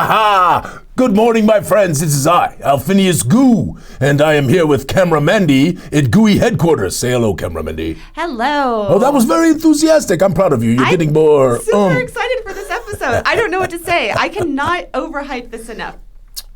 Ha! Good morning, my friends. This is I, Alphinius Goo, and I am here with Camera Mandy at Gooey headquarters. Say hello, Camera Mandy. Hello. Oh, that was very enthusiastic. I'm proud of you. You're getting more. Super excited for this episode. I don't know what to say. I cannot overhype this enough.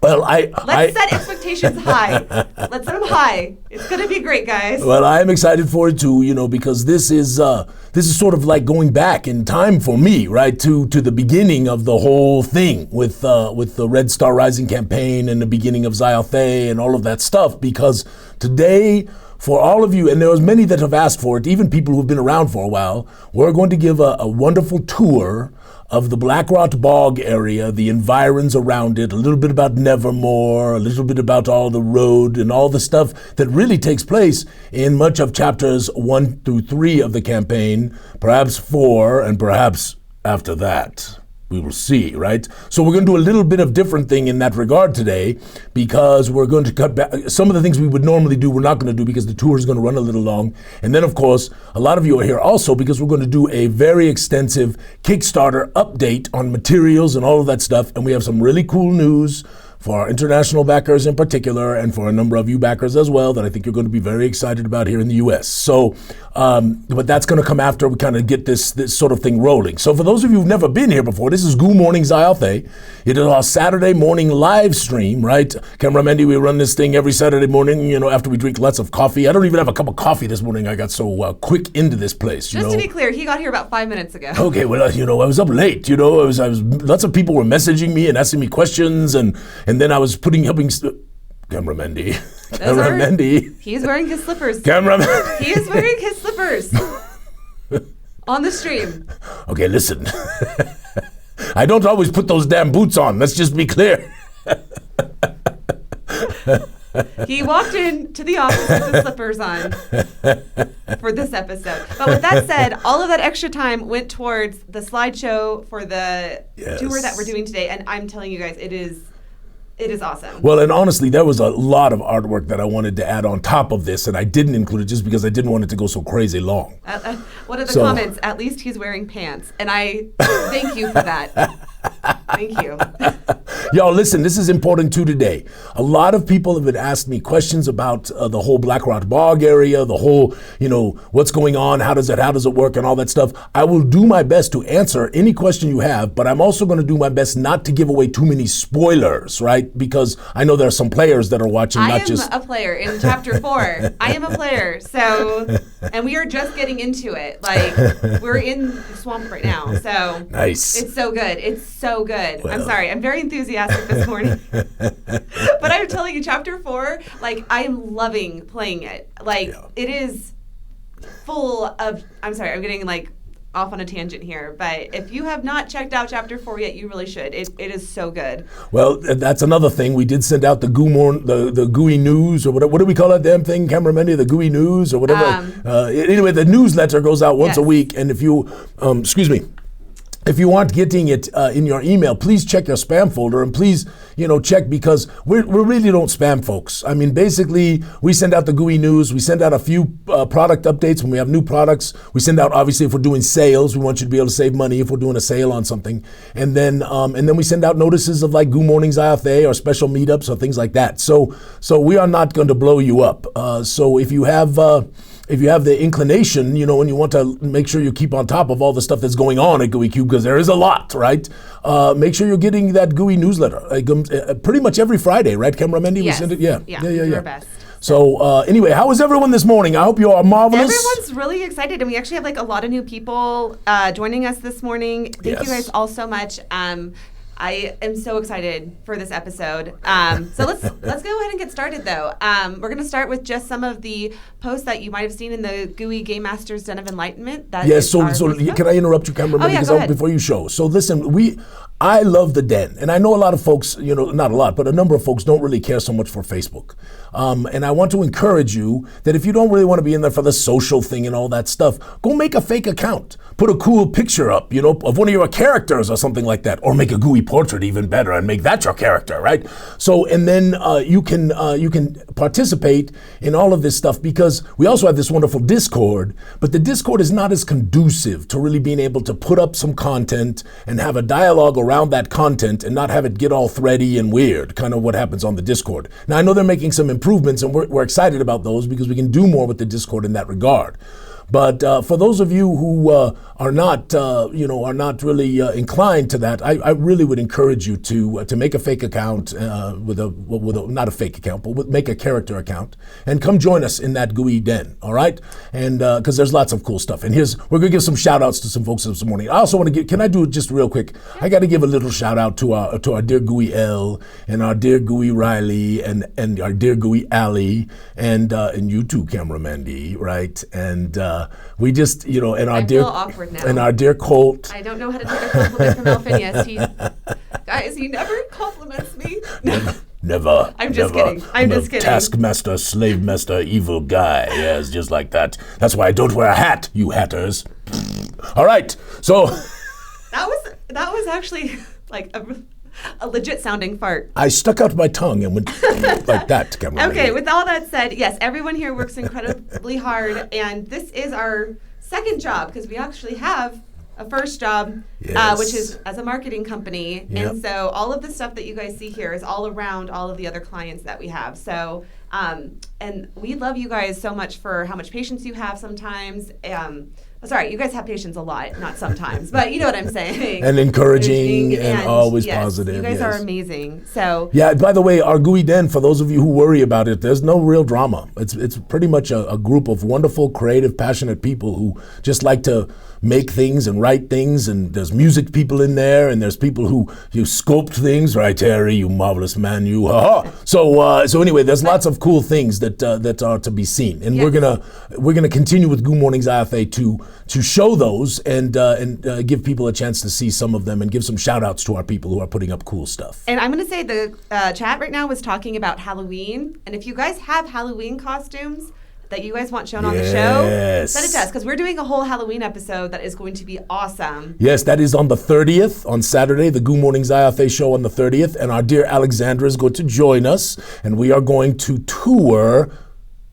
Well, Let's set expectations high. Let's set them high. It's gonna be great, guys. Well, I am excited for it too, because this is sort of like going back in time for me, right, to the beginning of the whole thing with the Red Star Rising campaign and the beginning of Zyathé and all of that stuff. Because today, for all of you, and there was many that have asked for it, even people who've been around for a while, we're going to give a wonderful tour of the Blackrot bog area, the environs around it, a little bit about Nevermore, a little bit about all the road and all the stuff that really takes place in much of chapters 1 through 3 of the campaign, perhaps 4, and perhaps after that. We will see, right? So we're going to do a little bit of different thing in that regard today, because we're going to cut back. Some of the things we would normally do, we're not going to do because the tour is going to run a little long. And then, of course, a lot of you are here also because we're going to do a very extensive Kickstarter update on materials and all of that stuff. And we have some really cool news for our international backers in particular, and for a number of you backers as well, that I think you're going to be very excited about here in the U.S. So, but that's going to come after we kind of get this sort of thing rolling. So for those of you who've never been here before, this is Goo Morning Zyathé. It is our Saturday morning live stream, right? Camera Mandy, we run this thing every Saturday morning, after we drink lots of coffee. I don't even have a cup of coffee this morning. I got so quick into this place, Just to be clear, he got here about 5 minutes ago. Okay, well, I was up late, I was lots of people were messaging me and asking me questions, and then I was helping Camera Mandy. Camera Mandy. He's wearing his slippers. Camera Mandy. He is wearing his slippers on the stream. Okay, listen. I don't always put those damn boots on. Let's just be clear. He walked into the office with the slippers on for this episode. But with that said, all of that extra time went towards the slideshow for the tour that we're doing today. And I'm telling you guys, it is awesome. Well, and honestly, there was a lot of artwork that I wanted to add on top of this, and I didn't include it just because I didn't want it to go so crazy long. One of the comments, at least he's wearing pants. And I thank you for that. Thank you. Y'all, listen, this is important too today. A lot of people have been asking me questions about the whole Blackrot bog area, the whole, what's going on, how does it work, and all that stuff. I will do my best to answer any question you have, but I'm also going to do my best not to give away too many spoilers, right? Because I know there are some players that are watching, I am a player in chapter 4. I am a player, and we are just getting into it. Like, we're in the swamp right now, so nice. It's so good. It's so good. Well, I'm sorry. I'm very enthusiastic this morning. But I'm telling you, chapter 4, like, I am loving playing it. Like, it is full of, I'm sorry, I'm getting, off on a tangent here, but if you have not checked out chapter 4 yet, you really should. It is so good. Well, that's another thing. We did send out the the Gooey News, or what do we call that damn thing, Camera Mandy? The Gooey News or whatever. Anyway, the newsletter goes out once a week, and if you, if you aren't getting it in your email, please check your spam folder, and please, check, because we really don't spam folks. I mean, basically, we send out the Gooey News. We send out a few product updates when we have new products. We send out, obviously, if we're doing sales, we want you to be able to save money if we're doing a sale on something. And then we send out notices of Goo Morning Zyathé or special meetups or things like that. So we are not going to blow you up. So if you have the inclination, and you want to make sure you keep on top of all the stuff that's going on at Gooey Cube, because there is a lot, right? Make sure you're getting that Gooey newsletter pretty much every Friday, right, Camera Mandy? Yes. We send it? Yeah. Do our best. So anyway, how is everyone this morning? I hope you are marvelous. Everyone's really excited, and we actually have a lot of new people joining us this morning. Thank you guys all so much. I am so excited for this episode. So let's go ahead and get started, though. We're going to start with just some of the posts that you might have seen in the Gooey Game Masters Den of Enlightenment. Yes. So can I interrupt you, Camera? Oh, yeah, go ahead. Before you show. So listen, I love the Den, and I know a lot of folks, not a lot, but a number of folks don't really care so much for Facebook. And I want to encourage you that if you don't really want to be in there for the social thing and all that stuff, go make a fake account. Put a cool picture up, of one of your characters or something like that, or make a Gooey portrait even better and make that your character, right? So, and then you can participate in all of this stuff, because we also have this wonderful Discord, but the Discord is not as conducive to really being able to put up some content and have a dialogue around that content and not have it get all thready and weird, kind of what happens on the Discord. Now, I know they're making some improvements, and we're excited about those because we can do more with the Discord in that regard. But for those of you who are not really inclined to that, I really would encourage you to make a fake account with a not a fake account, but make a character account and come join us in that Gooey Den. All right, and because there's lots of cool stuff. And we're gonna give some shout outs to some folks this morning. I also want to can I do it just real quick? I got to give a little shout out to our dear Gooey L and our dear Gooey Riley and our dear Gooey Allie and you too, Camera Mandy, right? And we just, and our dear, awkward now. And our dear Colt. I don't know how to take a compliment from Alphinius. He never compliments me. Never. I'm just kidding. I'm just kidding. Taskmaster, slave master, evil guy. Yes, just like that. That's why I don't wear a hat, you hatters. All right, so. That was actually like a legit sounding fart. I stuck out my tongue and went like that. Okay, with all that said, yes, everyone here works incredibly hard, and this is our second job, because we actually have a first job, which is as a marketing company. Yep. And so all of the stuff that you guys see here is all around all of the other clients that we have. So, and we love you guys so much for how much patience you have sometimes. Sorry, you guys have patience a lot, not sometimes, but you know what I'm saying. And encouraging and always positive. You guys are amazing. So yeah, by the way, our Gooey Den, for those of you who worry about it, there's no real drama. It's pretty much a group of wonderful, creative, passionate people who just like to make things and write things, and there's music people in there, and there's people who sculpt things, right, Terry, you marvelous man, you, ha-ha. So anyway, there's lots of cool things that are to be seen, and we're gonna continue with Goo Morning Zyathé to show those and give people a chance to see some of them and give some shout outs to our people who are putting up cool stuff. And I'm gonna say the chat right now was talking about Halloween, and if you guys have Halloween costumes that you guys want shown on the show, send it to us, because we're doing a whole Halloween episode that is going to be awesome. Yes, that is on the 30th, on Saturday, the Goo Morning Zyathé show on the 30th, and our dear Alexandra is going to join us, and we are going to tour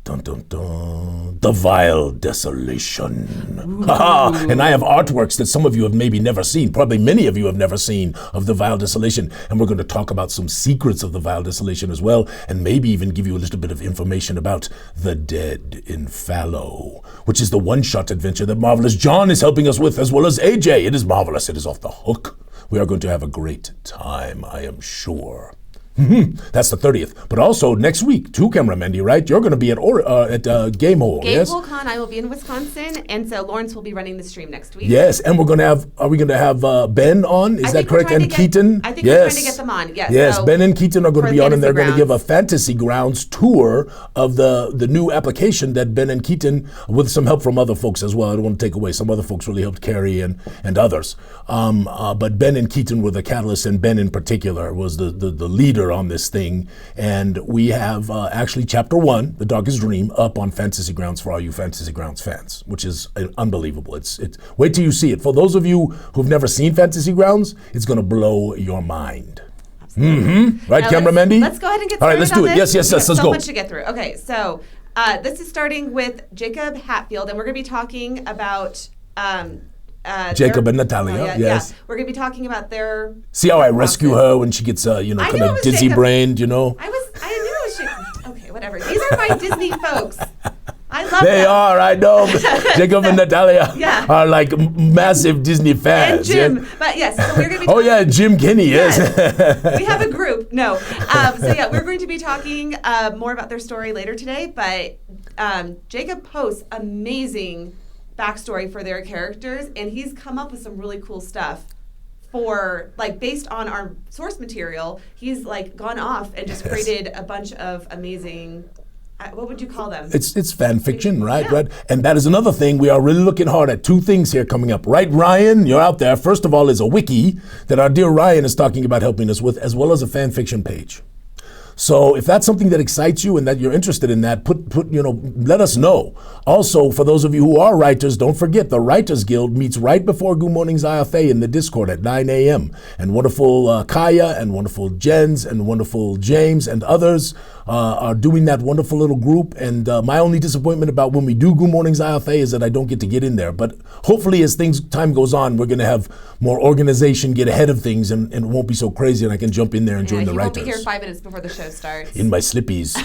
the Vile Desolation. And I have artworks that some of you have maybe never seen, probably many of you have never seen, of the Vile Desolation. And we're going to talk about some secrets of the Vile Desolation as well, and maybe even give you a little bit of information about the Dead in Fallow, which is the one-shot adventure that Marvelous John is helping us with, as well as AJ. It is marvelous. It is off the hook. We are going to have a great time, I am sure. That's the 30th. But also next week, too, Camera Mandy, right? You're going to be at Gamehole, yes? Gamehole Con, I will be in Wisconsin, and so Lawrence will be running the stream next week. Yes, and are we going to have Ben on? Is that correct? And Keaton? I think we're trying to get them on, yes. Yes, so Ben and Keaton are going to be on, and they're going to give a Grounds. Fantasy Grounds tour of the new application that Ben and Keaton, with some help from other folks as well. I don't want to take away. Some other folks really helped Carrie and others. But Ben and Keaton were the catalyst, and Ben in particular was the leader on this thing. And we have actually Chapter 1, The Darkest Dream, up on Fantasy Grounds for all you Fantasy Grounds fans, which is unbelievable. It's wait till you see it. For those of you who've never seen Fantasy Grounds, it's going to blow your mind. Mm-hmm. Right, Camera Mandy? Let's go ahead and get started. All right, let's do it. Yes, let's go. So much to get through. Okay, so this is starting with Jacob Hatfield, and we're going to be talking about Jacob and Natalia, yes. Yeah. We're going to be talking about their... See how I rescue her when she gets, kind of dizzy-brained, I knew it was Jacob. Okay, whatever. These are my Disney folks. I love They them. are, I know. Jacob and Natalia are like massive Disney fans. And Jim. Yeah? But yes, so we're going to be Jim Kinney, yes. We have a group. No. We're going to be talking more about their story later today, but Jacob posts amazing backstory for their characters, and he's come up with some really cool stuff for, like, based on our source material. He's like gone off and just created a bunch of amazing, what would you call them? It's fan fiction, right? Right. And that is another thing. We are really looking hard at two things here coming up. Right, Ryan? You're out there. First of all is a wiki that our dear Ryan is talking about helping us with, as well as a fan fiction page. So if that's something that excites you and that you're interested in that, let us know. Also, for those of you who are writers, don't forget the Writers Guild meets right before Goo Morning Zyathé in the Discord at 9 a.m. And wonderful Kaya and wonderful Jens and wonderful James and others are doing that wonderful little group. And my only disappointment about when we do Goo Morning Zyathé is that I don't get to get in there. But hopefully as time goes on, we're going to have more organization, get ahead of things, and it won't be so crazy, and I can jump in there and join the writers. You won't be here 5 minutes before the show starts. In my slippies.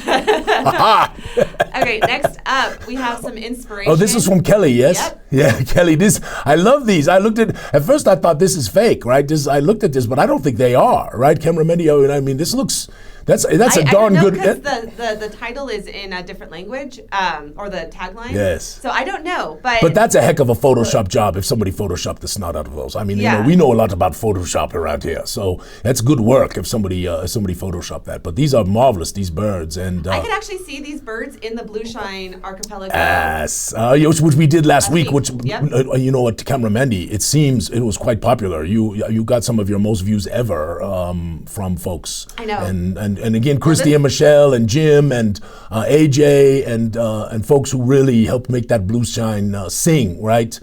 Okay, next up, we have some inspiration. Oh, this is from Kelly, yes? Yep. Yeah, Kelly, I love these. At first I thought this is fake, right? I looked at this, but I don't think they are, right? Cameraman, I mean, this looks... That's a darn good. Because the title is in a different language, or the tagline. Yes. So I don't know, but that's a heck of a Photoshop job. If somebody Photoshopped the snot out of those, I meine, we know a lot about Photoshop around here, so that's good work if somebody Photoshopped that. But these are marvelous, these birds, and I could actually see these birds in the Blue Shine Archipelago. Yes, which we did last week. Which yep. You know what, Camera Mandy, it seems it was quite popular. You got some of your most views ever from folks. I know. And again, Christy and Michelle and Jim and AJ and folks who really helped make that Blue Shine sing, right?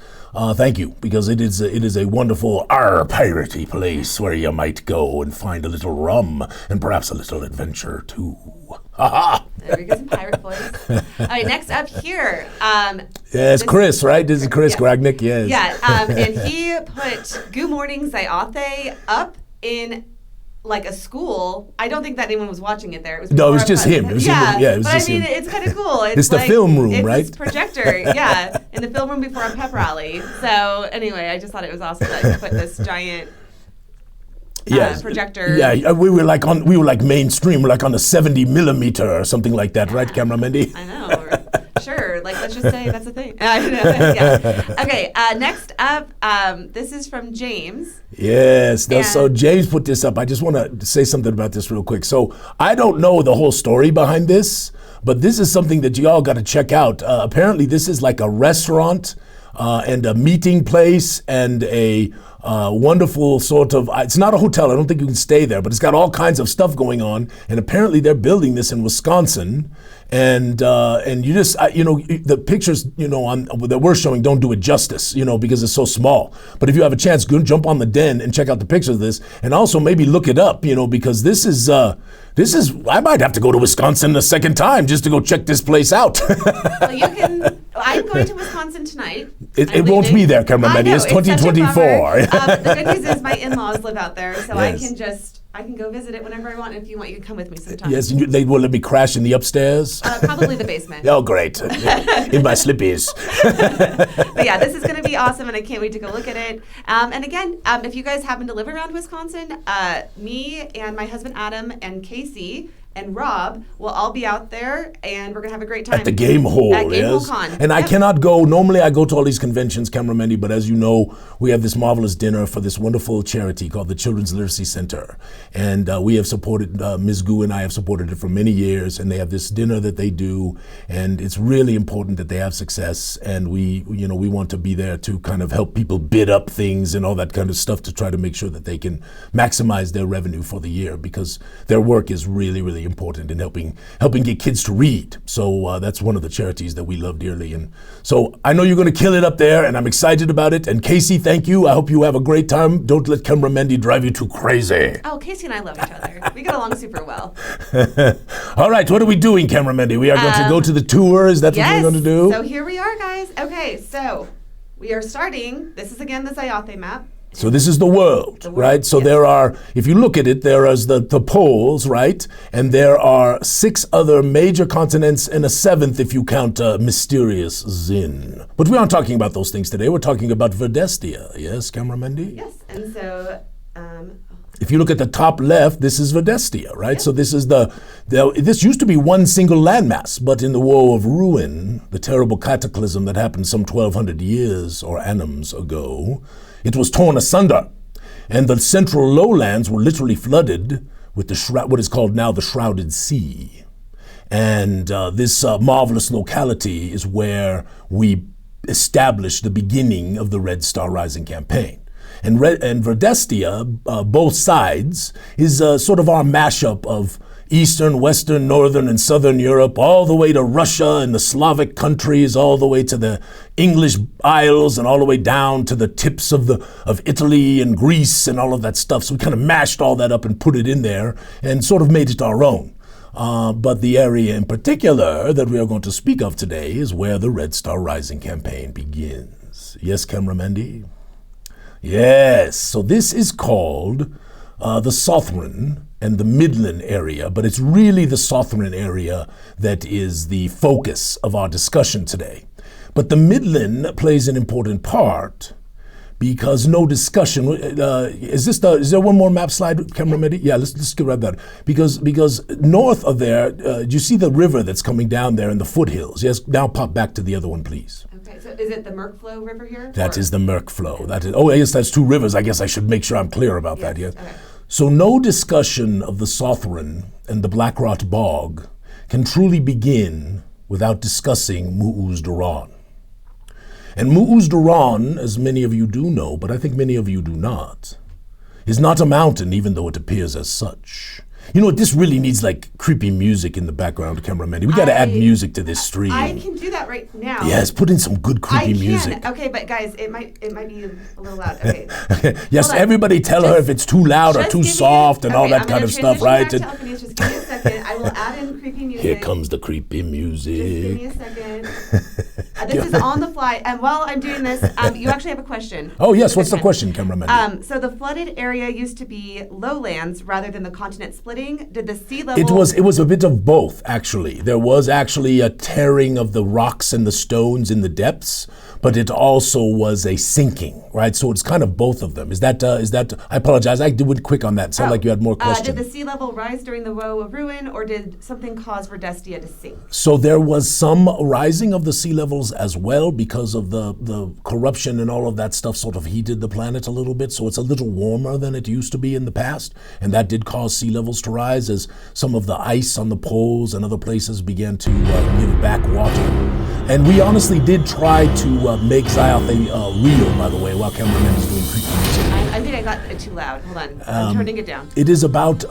Thank you, because it is a wonderful piratey place where you might go and find a little rum and perhaps a little adventure too. There we go, some pirate voice. All right, next up here. Yes, Chris, right? This is Chris Gragnick, yes. Yeah, and he put Goo Morning Zyathé up in like a school. I don't think that anyone was watching it there. It was just him. It was just him. It's kind of cool. It's the film room, right? It's projector, in the film room before a pep rally. So anyway, I just thought it was awesome that he put this giant projector. Yeah, we were like mainstream. We're like on a 70 millimeter or something like that, right, Camera Mandy? I know. Sure, let's just say that's a thing. Okay, next up, this is from James. Yes, so James put this up. I just want to say something about this real quick. So I don't know the whole story behind this, but this is something that you all got to check out. Apparently, this is like a restaurant and a meeting place and a wonderful sort of, it's not a hotel, I don't think you can stay there, but it's got all kinds of stuff going on, and apparently they're building this in Wisconsin, and you just, the pictures, that we're showing don't do it justice, because it's so small. But if you have a chance, go jump on the Den and check out the pictures of this, and also maybe look it up, because this is, I might have to go to Wisconsin a second time just to go check this place out. Well, I'm going to Wisconsin tonight. It won't be there, Camera Mandy. It's 2024. The good news is my in-laws live out there, so Yes. I can go visit it whenever I want. If you want, you can come with me sometime. Yes, they will let me crash in the upstairs. Probably the basement. Oh, great! In my slippies. But yeah, this is going to be awesome, and I can't wait to go look at it. And again, if you guys happen to live around Wisconsin, me and my husband Adam and Casey and Rob will all be out there, and we're going to have a great time. At the Game Hole, At Game Hole Con. And I cannot go. Normally I go to all these conventions, Camera Mandy, but as you know, we have this marvelous dinner for this wonderful charity called the Children's Literacy Center. And we have supported, Ms. Goo and I have supported it for many years, and they have this dinner that they do, and it's really important that they have success, and we want to be there to kind of help people bid up things and all that kind of stuff to try to make sure that they can maximize their revenue for the year, because their work is really, really important in helping get kids to read. So that's one of the charities that we love dearly. And so I know you're going to kill it up there, and I'm excited about it. And Casey, thank you. I hope you have a great time. Don't let Camera Mandy drive you too crazy. Oh, Casey and I love each other. We get along super well. All right, what are we doing, Camera Mandy? We are going to go to the tour. Is that what we're going to do? So here we are, guys. Okay, so we are starting. This is again the Zyathé map. So this is the world, right? So there are, if you look at it, there is the poles, right? And there are 6 other major continents and a 7th if you count mysterious Zin. But we aren't talking about those things today. We're talking about Verdestia. Yes, Camera Mandy? Yes, and so... if you look at the top left, this is Verdestia, right? Yep. So this is this used to be one single landmass, but in the War of Ruin, the terrible cataclysm that happened some 1,200 years or annums ago, it was torn asunder, and the central lowlands were literally flooded with what is called now the Shrouded Sea. And this marvelous locality is where we established the beginning of the Red Star Rising campaign. And Verdestia, both sides, is sort of our mashup of Eastern, Western, Northern, and Southern Europe, all the way to Russia and the Slavic countries, all the way to the English Isles, and all the way down to the tips of Italy and Greece and all of that stuff. So we kind of mashed all that up and put it in there and sort of made it our own. But the area in particular that we are going to speak of today is where the Red Star Rising campaign begins. Yes, Cameramandy? Yes. So this is called the Southern and the Midland area, but it's really the Southern area that is the focus of our discussion today. But the Midland plays an important part because no discussion. Is there one more map slide, cameraman? Yeah, let's get right that. Because north of there, do you see the river that's coming down there in the foothills? Yes, now pop back to the other one, please. Okay, so is it the Merkflow River here? That is the Merkflow. That is. Oh, yes, that's two rivers. I guess I should make sure I'm clear about that. Yes. Okay. So no discussion of the Southern and the Blackrot Bog can truly begin without discussing Mu'uz Duran. And Mu'uz Duran, as many of you do know, but I think many of you do not, is not a mountain even though it appears as such. You know what, this really needs like creepy music in the background, cameraman. We got to add music to this stream. I can do that right now. Yes, put in some good creepy music. Okay, but guys, it might be a little loud. Okay. Yes, everybody tell her if it's too loud or too soft and all that kind of stuff, right? Just give me a second. I will add in creepy music. Here comes the creepy music. Just give me a second. This is on the fly. And while I'm doing this, you actually have a question. Oh, yes. What's the question, cameraman? So the flooded area used to be lowlands rather than the continent splitting. Did the sea level... It was a bit of both, actually. There was actually a tearing of the rocks and the stones in the depths, but it also was a sinking, right? So it's kind of both of them. Is that I apologize. I went quick on that. It sounded like you had more questions. Did the sea level rise during the Woe of Ruin, or did something cause Verdestia to sink? So there was some rising of the sea levels as well because of the corruption and all of that stuff sort of heated the planet a little bit. So it's a little warmer than it used to be in the past. And that did cause sea levels to rise as some of the ice on the poles and other places began to give back water. And we honestly did try to make Zyathé real, by the way, while cameraman is doing creepy music. I think I got it too loud. Hold on. I'm turning it down. It is about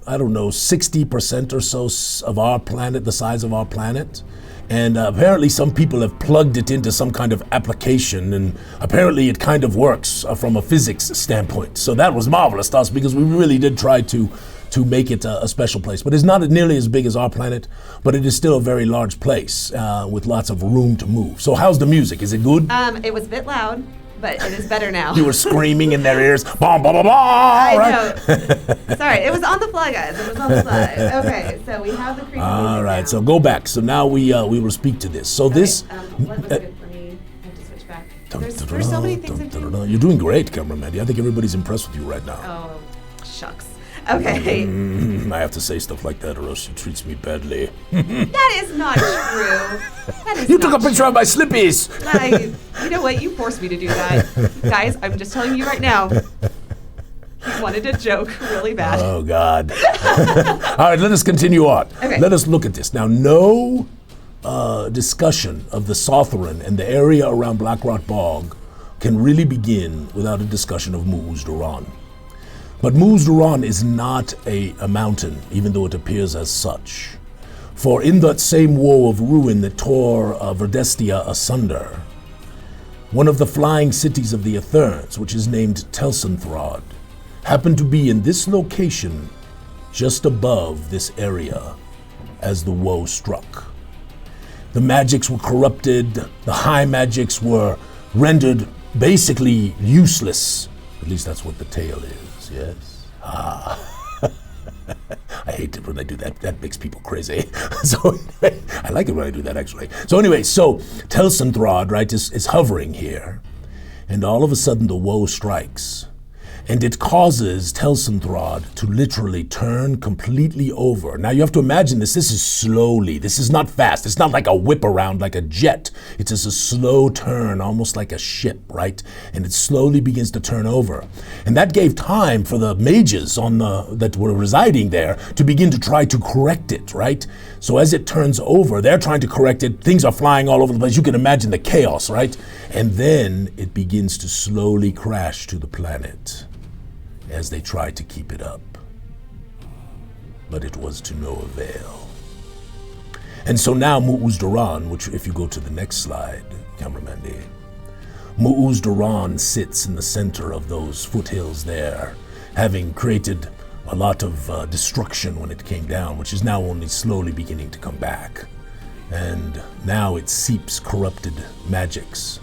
I don't know, 60% or so of our planet, the size of our planet. And apparently some people have plugged it into some kind of application, and apparently it kind of works from a physics standpoint. So that was marvelous to us because we really did try to make it a special place. But it's not nearly as big as our planet, but it is still a very large place with lots of room to move. So how's the music? Is it good? It was a bit loud, but it is better now. You were screaming in their ears, bah, bah, bah, bah, I right? know. Sorry, it was on the fly, guys. It was on the fly. Okay, so we have the creepy All right, now. so go back. So now we will speak to this. So this... What was good for me? I have to switch back. There's so many things I'm doing. You're doing great, cameraman. I think everybody's impressed with you right now. Oh, shucks. Okay. I have to say stuff like that or else she treats me badly. That is not true. You took a picture of my slippies. You know what? You forced me to do that. Guys, I'm just telling you right now. He wanted a joke really bad. Oh, God. All right, let us continue on. Okay. Let us look at this. Now, no discussion of the Southern and the area around Blackrot Bog can really begin without a discussion of Mu'uz Duran. But Mu'uz Duran is not a mountain, even though it appears as such. For in that same woe of ruin that tore Verdestia asunder, one of the flying cities of the Aetherns, which is named Telsanthrod, happened to be in this location just above this area as the woe struck. The magics were corrupted, the high magics were rendered basically useless. At least that's what the tale is. Yes. I hate it when I do that. That makes people crazy. So anyway, I like it when I do that, actually. So anyway, so Telsanthrod, right, is hovering here, and all of a sudden the woe strikes, and it causes Telsanthrod to literally turn completely over. Now you have to imagine this. This is slowly. This is not fast. It's not like a whip around like a jet. It's just a slow turn, almost like a ship, right? And it slowly begins to turn over. And that gave time for the mages that were residing there to begin to try to correct it, right? So as it turns over, they're trying to correct it. Things are flying all over the place. You can imagine the chaos, right? And then it begins to slowly crash to the planet as they try to keep it up. but it was to no avail. And so now Mu'uz-Doran, which if you go to the next slide, Cameraman, Mu'uz-Doran sits in the center of those foothills there, having created a lot of destruction when it came down, which is now only slowly beginning to come back. And now it seeps corrupted magics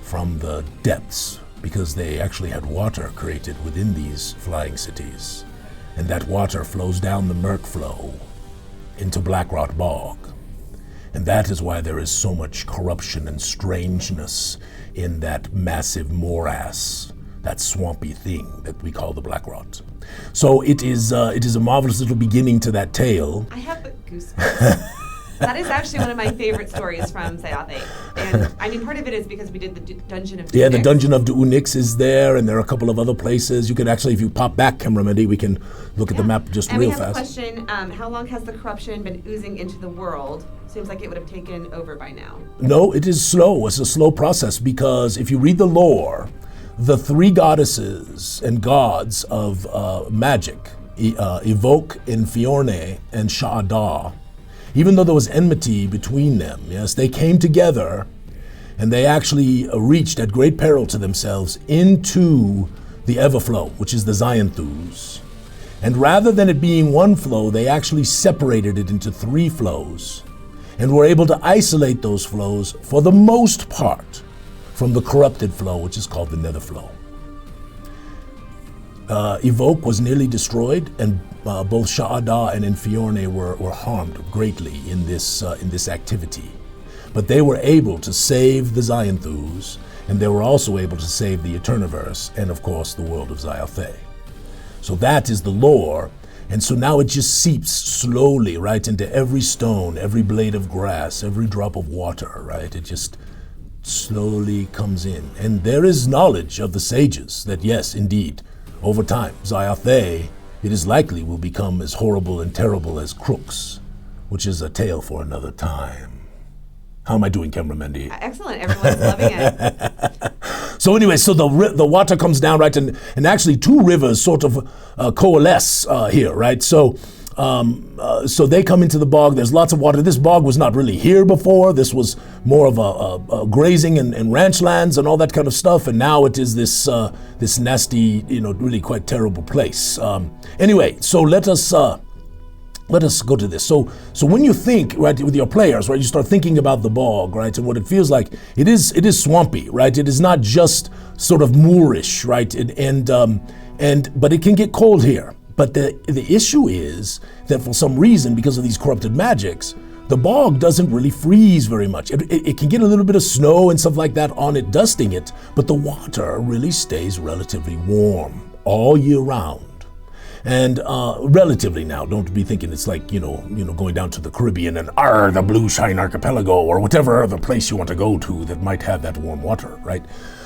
from the depths, because they actually had water created within these flying cities. And that water flows down the Murk Flow into Blackrot Bog. And that is why there is so much corruption and strangeness in that massive morass, that swampy thing that we call the Blackrot. So it is a marvelous little beginning to that tale. I have goosebumps. That is actually one of my favorite stories from Zyathé. And I mean, part of it is because we did the Dungeon of Du'Unix. Yeah, the Dungeon of Du'Unix is there, and there are a couple of other places. You can actually, if you pop back, Cameraman, we can look at the map just real fast. And we have a question, how long has the corruption been oozing into the world? Seems like it would have taken over by now. No, it is slow. It's a slow process, because if you read the lore, the three goddesses and gods of magic, Evoke, Environs, and Sha'ada, even though there was enmity between them, yes, they came together and they actually reached at great peril to themselves into the Everflow, which is the Zyathés. And rather than it being one flow, they actually separated it into 3 flows and were able to isolate those flows for the most part from the corrupted flow, which is called the Netherflow. Evoke was nearly destroyed, and both Sha'ada and Environs were harmed greatly in this activity. But they were able to save the Zyathés, and they were also able to save the Eterniverse, and of course the world of Zyathé. So that is the lore, and so now it just seeps slowly right into every stone, every blade of grass, every drop of water, right? It just slowly comes in. And there is knowledge of the sages that yes, indeed, over time, Zyathé, it is likely, will become as horrible and terrible as Crooks, which is a tale for another time. How am I doing, Cameraman? Excellent. Everyone's loving it. So anyway, so the water comes down, right, and actually 2 rivers sort of coalesce here, right? So they come into the bog. There's lots of water. This bog was not really here before. This was more of a grazing and ranch lands and all that kind of stuff. And now it is this nasty, really quite terrible place. Anyway, so let us go to this. So when you think, right, with your players, right, you start thinking about the bog, right, and what it feels like. It is swampy, right? It is not just sort of moorish, right? But it can get cold here. But the issue is that for some reason, because of these corrupted magics, the bog doesn't really freeze very much. It can get a little bit of snow and stuff like that on it, dusting it, but the water really stays relatively warm all year round. And relatively now, don't be thinking it's like, going down to the Caribbean and the Blue Shine Archipelago or whatever other place you want to go to that might have that warm water, right?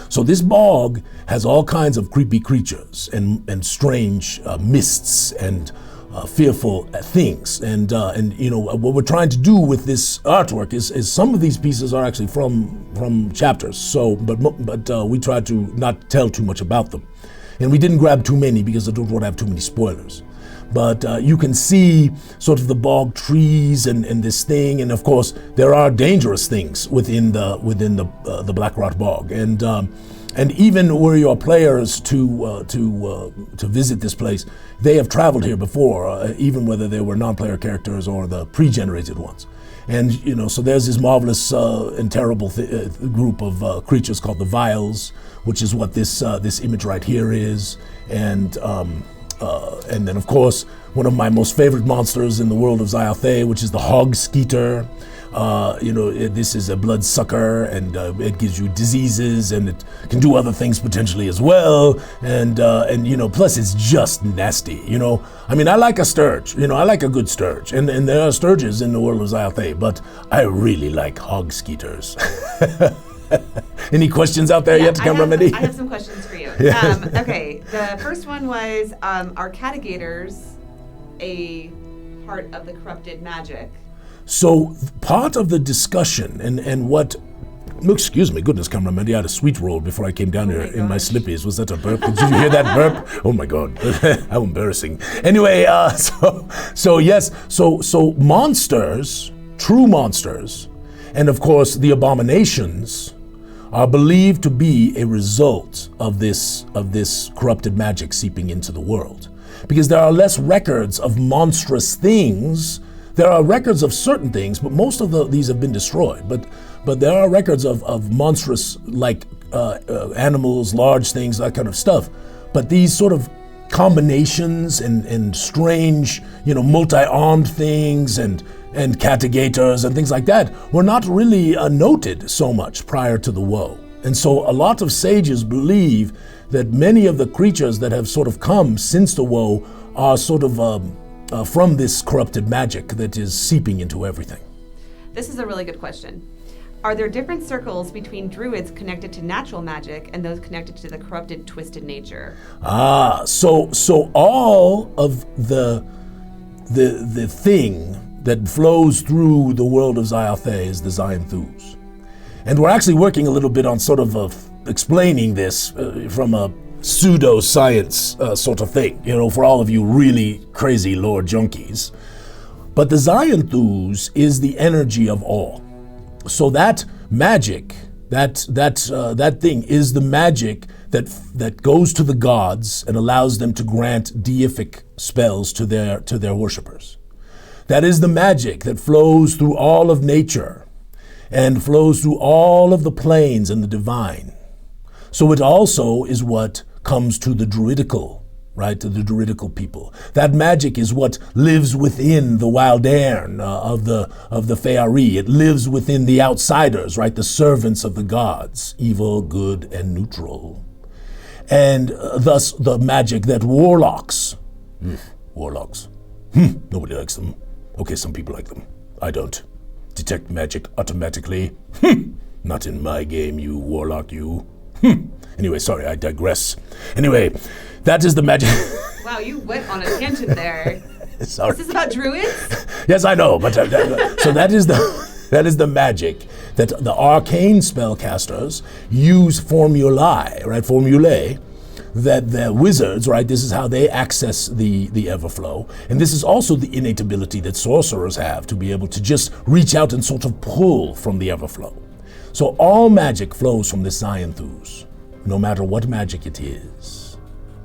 So this bog has all kinds of creepy creatures and strange mists and fearful things. And what we're trying to do with this artwork is some of these pieces are actually from chapters. So, but we try to not tell too much about them. And we didn't grab too many because I don't want to have too many spoilers. But you can see sort of the bog trees and this thing, and of course there are dangerous things within the Blackrot Bog, and even were your players to visit this place, they have traveled here before, even whether they were non-player characters or the pre-generated ones. And so there's this marvelous and terrible group of creatures called the Vials, which is what this image right here is, and then of course one of my most favorite monsters in the world of Zyathé, which is the Hog Skeeter. This is a bloodsucker, and it gives you diseases, and it can do other things potentially as well. And plus it's just nasty. I mean, I like a sturge. I like a good sturge, and there are sturges in the world of Zyathé, but I really like Hog Skeeters. Any questions out there yet, Cameraman? I have some questions for you. Okay, the first one was, are catagators a part of the corrupted magic? So part of the discussion and what Excuse me, goodness, cameraman. You had a sweet roll before I came down here in my slippies. Was that a burp? Did you hear that burp? Oh my God, how embarrassing. Anyway, so yes, so monsters, true monsters, and of course the abominations are believed to be a result of this corrupted magic seeping into the world. Because there are less records of monstrous things. There are records of certain things, but most of these have been destroyed. But there are records of monstrous, like animals, large things, that kind of stuff. But these sort of combinations and strange, multi-armed things and catigators and things like that were not really noted so much prior to the woe. And so a lot of sages believe that many of the creatures that have sort of come since the woe are sort of from this corrupted magic that is seeping into everything. This is a really good question. Are there different circles between druids connected to natural magic and those connected to the corrupted, twisted nature? So all of the thing that flows through the world of Zyathé is the Zyathés. And we're actually working a little bit on sort of explaining this from a pseudo-science sort of thing, for all of you really crazy lore junkies. But the Zyathés is the energy of all. So that magic, that thing is the magic that goes to the gods and allows them to grant deific spells to their worshippers. That is the magic that flows through all of nature and flows through all of the planes and the divine. So it also is what comes to the druidical, right? To the druidical people. That magic is what lives within the Wildairn of the Feyari. It lives within the outsiders, right? The servants of the gods, evil, good, and neutral. And thus the magic that warlocks, nobody likes them. Okay, some people like them. I don't. Detect magic automatically. Not in my game, you warlock, you. Anyway, sorry, I digress. Anyway, that is the magic. Wow, you went on a tangent there. Sorry. Is this about druids? Yes, I know, but so that is the magic that the arcane spellcasters use formulae, right? Formulae that the wizards, right? This is how they access the everflow, and this is also the innate ability that sorcerers have to be able to just reach out and sort of pull from the everflow. So all magic flows from this Zyathés, no matter what magic it is.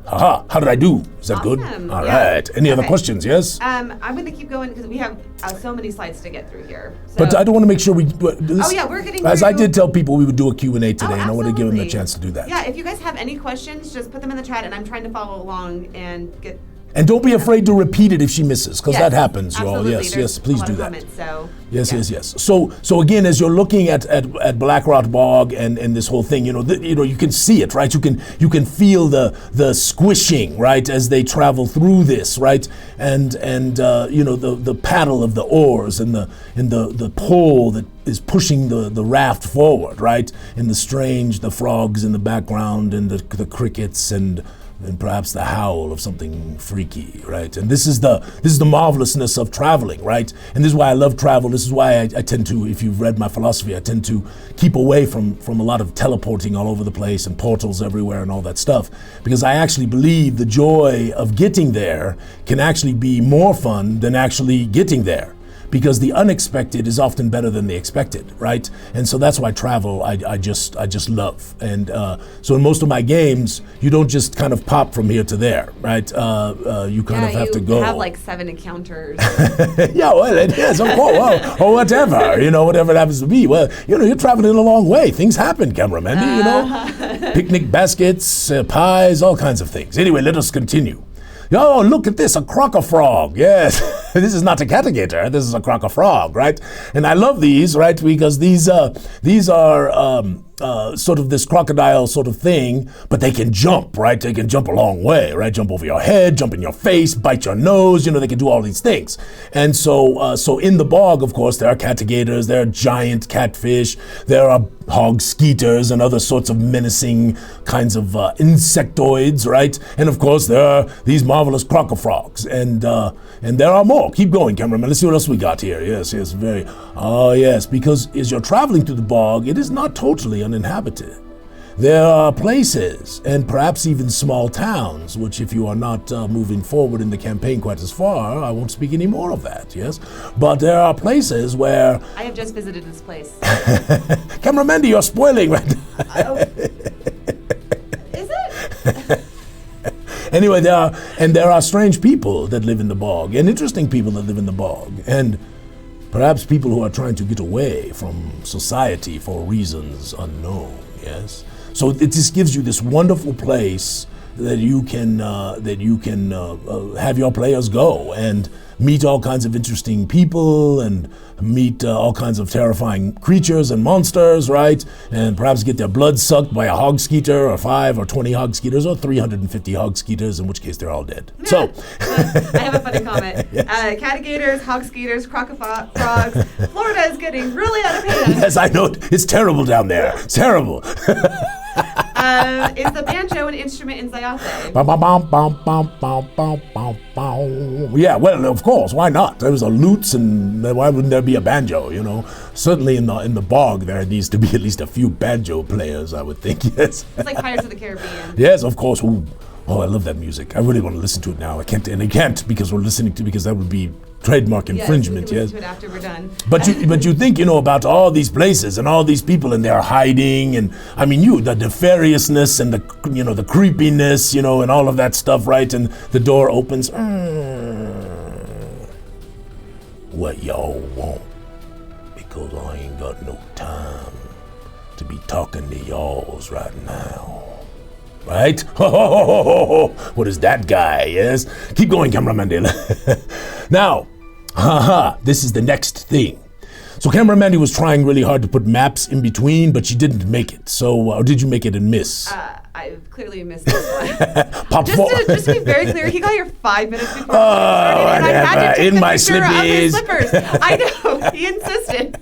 Haha, how did I do? Is that good? All right. Any other questions, yes? I'm going to keep going because we have so many slides to get through here. So. But I don't want to make sure we... we're getting As through. I did tell people we would do a Q&A today, and I want to give them a chance to do that. Yeah, if you guys have any questions, just put them in the chat, and I'm trying to follow along and get... And don't be afraid to repeat it if she misses, because that happens, you all. Absolutely. Yes, please do that. Comments, so, yes. So again, as you're looking at Blackrot Bog and this whole thing, you can see it, right? You can feel the squishing, right, as they travel through this, right? And the paddle of the oars and the pole that is pushing the raft forward, right? And the frogs in the background and the crickets and perhaps the howl of something freaky, right? And this is the marvelousness of traveling, right? And this is why I love travel. This is why I tend to, if you've read my philosophy, I tend to keep away from a lot of teleporting all over the place and portals everywhere and all that stuff, because I actually believe the joy of getting there can actually be more fun than actually getting there. Because the unexpected is often better than the expected, right? And so that's why travel I just love. And so in most of my games, you don't just kind of pop from here to there, right? You kind of have to go. You have like 7 encounters. Yeah, well, yes, of course, well, or whatever, whatever it happens to be. Well, you're traveling a long way. Things happen, cameraman, Picnic baskets, pies, all kinds of things. Anyway, let us continue. Oh, look at this, a crocofrog. Yes, this is not a catigator, this is a crocofrog, right? And I love these, right, because these are sort of this crocodile sort of thing, but they can jump, right? They can jump a long way, right? Jump over your head, jump in your face, bite your nose, they can do all these things. And so in the bog, of course, there are cattigators, there are giant catfish, there are hog skeeters and other sorts of menacing kinds of insectoids, right? And of course, there are these marvelous crocofrogs, and there are more. Keep going, cameraman. Let's see what else we got here. Yes, very. Oh, yes, because as you're traveling through the bog, it is not totally uninhabited. There are places, and perhaps even small towns, which if you are not moving forward in the campaign quite as far, I won't speak any more of that, yes? But there are places where... I have just visited this place. Cameraman, you're spoiling right now. Is it? Anyway, there are strange people that live in the bog, and interesting people that live in the bog, and perhaps people who are trying to get away from society for reasons unknown, yes? So it just gives you this wonderful place that you can have your players go and meet all kinds of interesting people and meet all kinds of terrifying creatures and monsters, right? And perhaps get their blood sucked by a hog skeeter, or 5 or 20 hog skeeters, or 350 hog skeeters, in which case they're all dead. Yeah. So I have a funny comment. Yes. Cattigators, hog skeeters, crocofrogs. Florida is getting really out of hand. Yes, I know. It's terrible down there. It's terrible. Is the banjo an instrument in Zyathé? Yeah, well, of course, why not? There was a lute, and why wouldn't there be a banjo, Certainly in the bog there needs to be at least a few banjo players, I would think, yes. It's like Pirates of the Caribbean. Yes, of course. Ooh. Oh, I love that music. I really want to listen to it now. I can't because that would be trademark infringement, yes. Listen to it after we're done. But you think, about all these places and all these people, and they're hiding, and I mean, the nefariousness and the the creepiness, and all of that stuff, right? And the door opens. What y'all want? Because I ain't got no time to be talking to y'alls right now. Right? What is that guy, yes? Keep going, cameraman. Now, this is the next thing. So cameraman was trying really hard to put maps in between, but she didn't make it. So, or did you make it and miss? I clearly missed this one. Just to be very clear, he got here 5 minutes before we started, and I had to take the picture of his slippers. I know, he insisted.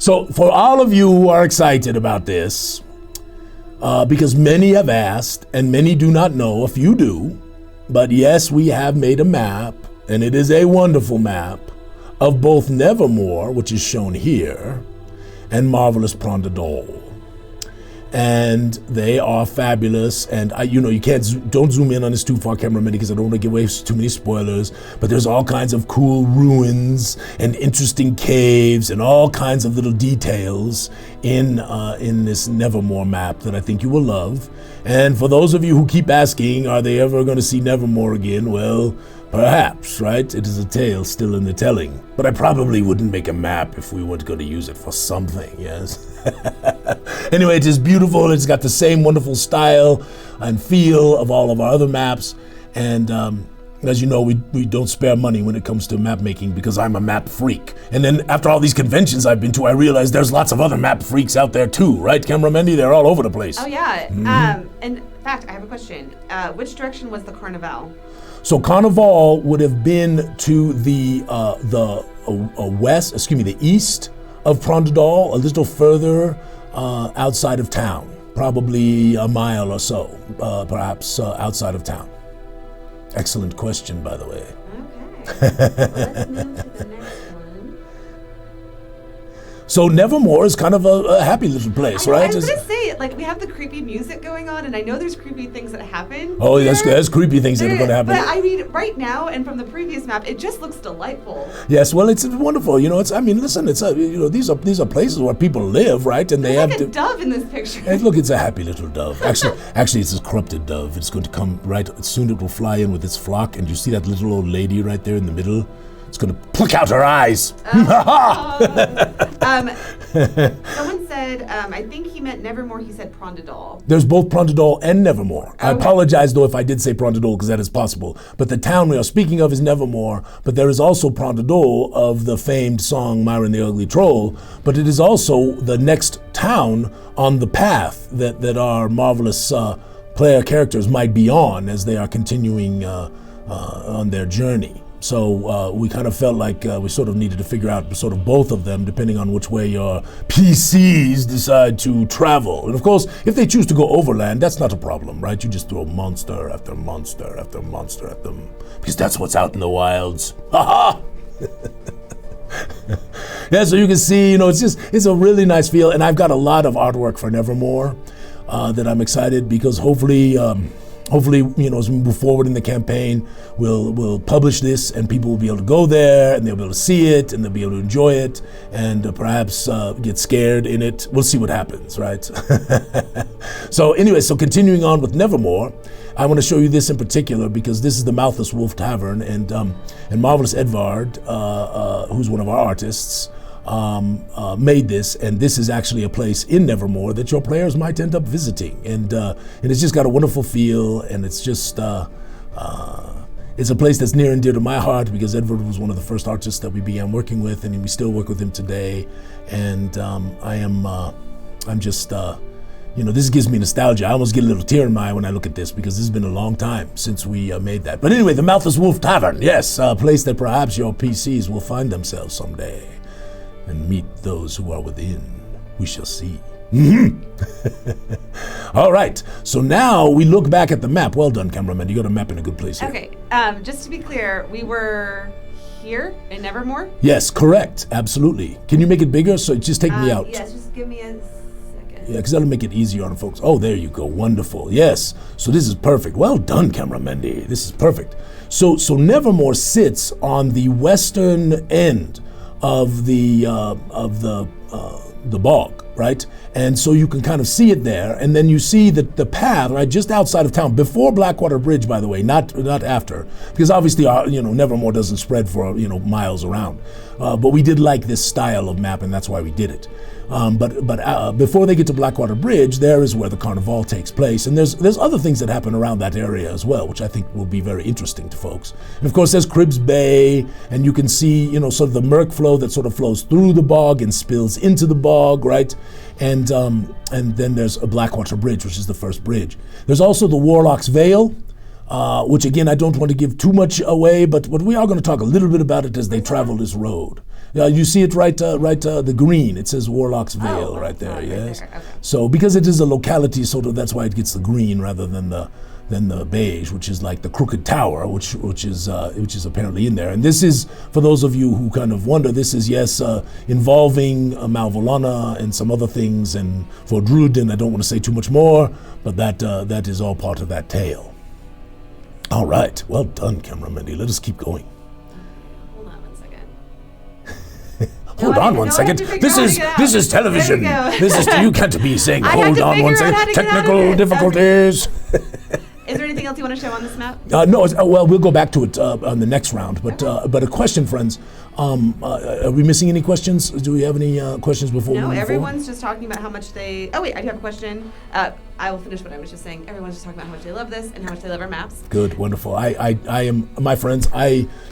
So for all of you who are excited about this, because many have asked, and many do not know, a few do, but yes, we have made a map, and it is a wonderful map, of both Nevermore, which is shown here, and Marvelous Prondadol. And they are fabulous, and don't zoom in on this too far, cameraman, because I don't want to give away too many spoilers, but there's all kinds of cool ruins and interesting caves and all kinds of little details in this Nevermore map that I think you will love. And for those of you who keep asking, are they ever going to see Nevermore again? Well, perhaps, right? It is a tale still in the telling. But I probably wouldn't make a map if we weren't going to use it for something, yes? Anyway, it is beautiful. It's got the same wonderful style and feel of all of our other maps. And as you know, we don't spare money when it comes to map making because I'm a map freak. And then after all these conventions I've been to, I realized there's lots of other map freaks out there too, right, Camera They're all over the place. Oh, yeah. Mm-hmm. In fact, I have a question. Which direction was the Carnival? So Carnival would have been to the east of Prondadol, a little further outside of town, probably a mile or so, perhaps outside of town. Excellent question, by the way. Okay. Let's move to the next one. So Nevermore is kind of a happy little place, right? I was going to say, we have the creepy music going on, and I know there's creepy things that happen. Oh, there's creepy things that are going to happen. But I mean, right now, and from the previous map, it just looks delightful. Yes, well, it's wonderful. These are places where people live, right? And there's a dove in this picture. Hey, look, it's a happy little dove. Actually, it's a corrupted dove. It's going to come right soon. It will fly in with its flock, and you see that little old lady right there in the middle. It's going to pluck out her eyes. Someone said said, I think he meant Nevermore. He said Prondadol. There's both Prondadol and Nevermore. Okay. I apologize, though, if I did say Prondadol, because that is possible. But the town we are speaking of is Nevermore, but there is also Prondadol of the famed song Myron the Ugly Troll, but it is also the next town on the path that our marvelous player characters might be on as they are continuing on their journey. So we kind of felt like we sort of needed to figure out sort of both of them, depending on which way your PCs decide to travel. And of course, if they choose to go overland, that's not a problem, right? You just throw monster after monster after monster at them, because that's what's out in the wilds. Ha ha! Yeah, so you can see, it's a really nice feel, and I've got a lot of artwork for Nevermore that I'm excited, because hopefully, as we move forward in the campaign, we'll publish this, and people will be able to go there, and they'll be able to see it, and they'll be able to enjoy it, and perhaps get scared in it. We'll see what happens, right? So anyway, continuing on with Nevermore, I want to show you this in particular because this is the Mouthless Wolf Tavern, and Marvelous Edvard, who's one of our artists, made this, and this is actually a place in Nevermore that your players might end up visiting, and it's just got a wonderful feel, and it's just it's a place that's near and dear to my heart because Edvard was one of the first artists that we began working with, and we still work with him today, and I'm just this gives me nostalgia. I almost get a little tear in my eye when I look at this because this has been a long time since we made that. But anyway, the Mouthless Wolf Tavern, yes, a place that perhaps your PCs will find themselves someday and meet those who are within. We shall see. All right, so now we look back at the map. Well done, cameraman. You got a map in a good place here. Okay, just to be clear, we were here in Nevermore? Yes, correct. Absolutely. Can you make it bigger? So just take me out. Yes, just give me a second. Yeah, because that'll make it easier on folks. Oh, there you go. Wonderful. Yes. So this is perfect. Well done, cameraman. This is perfect. So Nevermore sits on the western end of the bog, right? And so you can kind of see it there, and then you see the path right just outside of town, before Blackwater Bridge, by the way, not after, because obviously Nevermore doesn't spread for miles around, but we did like this style of map, and that's why we did it. But before they get to Blackwater Bridge, there is where the Carnival takes place, and there's other things that happen around that area as well, which I think will be very interesting to folks. And of course, there's Cribbs Bay, and you can see sort of the murk flow that sort of flows through the bog and spills into the bog, right? And then there's a Blackwater Bridge, which is the first bridge. There's also the Warlock's Vale, which again I don't want to give too much away, but we are going to talk a little bit about it as they travel this road. You see it right, the green. It says Warlock's Vale right there. Yes. Right there. Okay. So because it is a locality, sort of that's why it gets the green rather than the beige, which is like the Crooked Tower, which is apparently in there. And this is, for those of you who kind of wonder, this is involving Malvolana and some other things, and for Druden I don't want to say too much more, but that is all part of that tale. All right, well done, cameraman. Let us keep going. Hold on one second. This is television. You can't be saying hold on one second. Technical difficulties. Is there anything else you want to show on this map? No. Well, we'll go back to it on the next round. But a question, friends. Are we missing any questions? Do we have any questions before we move forward? No, everyone's just talking about how much they... Oh, wait, I do have a question. I will finish what I was just saying. Everyone's just talking about how much they love this and how much they love our maps. Good, wonderful. I am, my friends,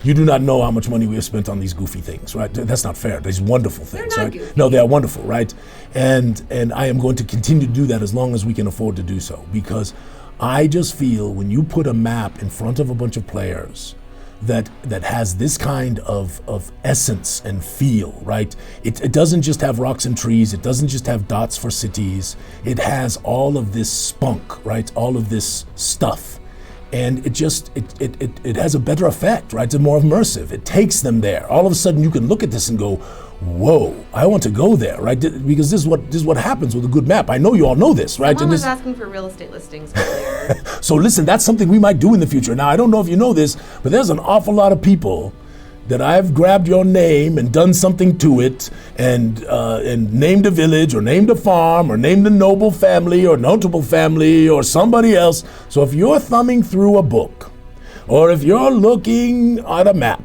you do not know how much money we have spent on these goofy things, right? That's not fair. These wonderful things, They're not right? goofy. No, they are wonderful, right? And I am going to continue to do that as long as we can afford to do so, because I just feel when you put a map in front of a bunch of players that has this kind of essence and feel, right? It doesn't just have rocks and trees. It doesn't just have dots for cities. It has all of this spunk, right? All of this stuff. And it has a better effect, right? It's more immersive. It takes them there. All of a sudden you can look at this and go, whoa, I want to go there, right? Because this is what happens with a good map. I know you all know this, right? Someone was asking for real estate listings earlier. So listen, that's something we might do in the future. Now, I don't know if you know this, but there's an awful lot of people that I've grabbed your name and done something to it and named a village or named a farm or named a noble family or notable family or somebody else. So if you're thumbing through a book or if you're looking at a map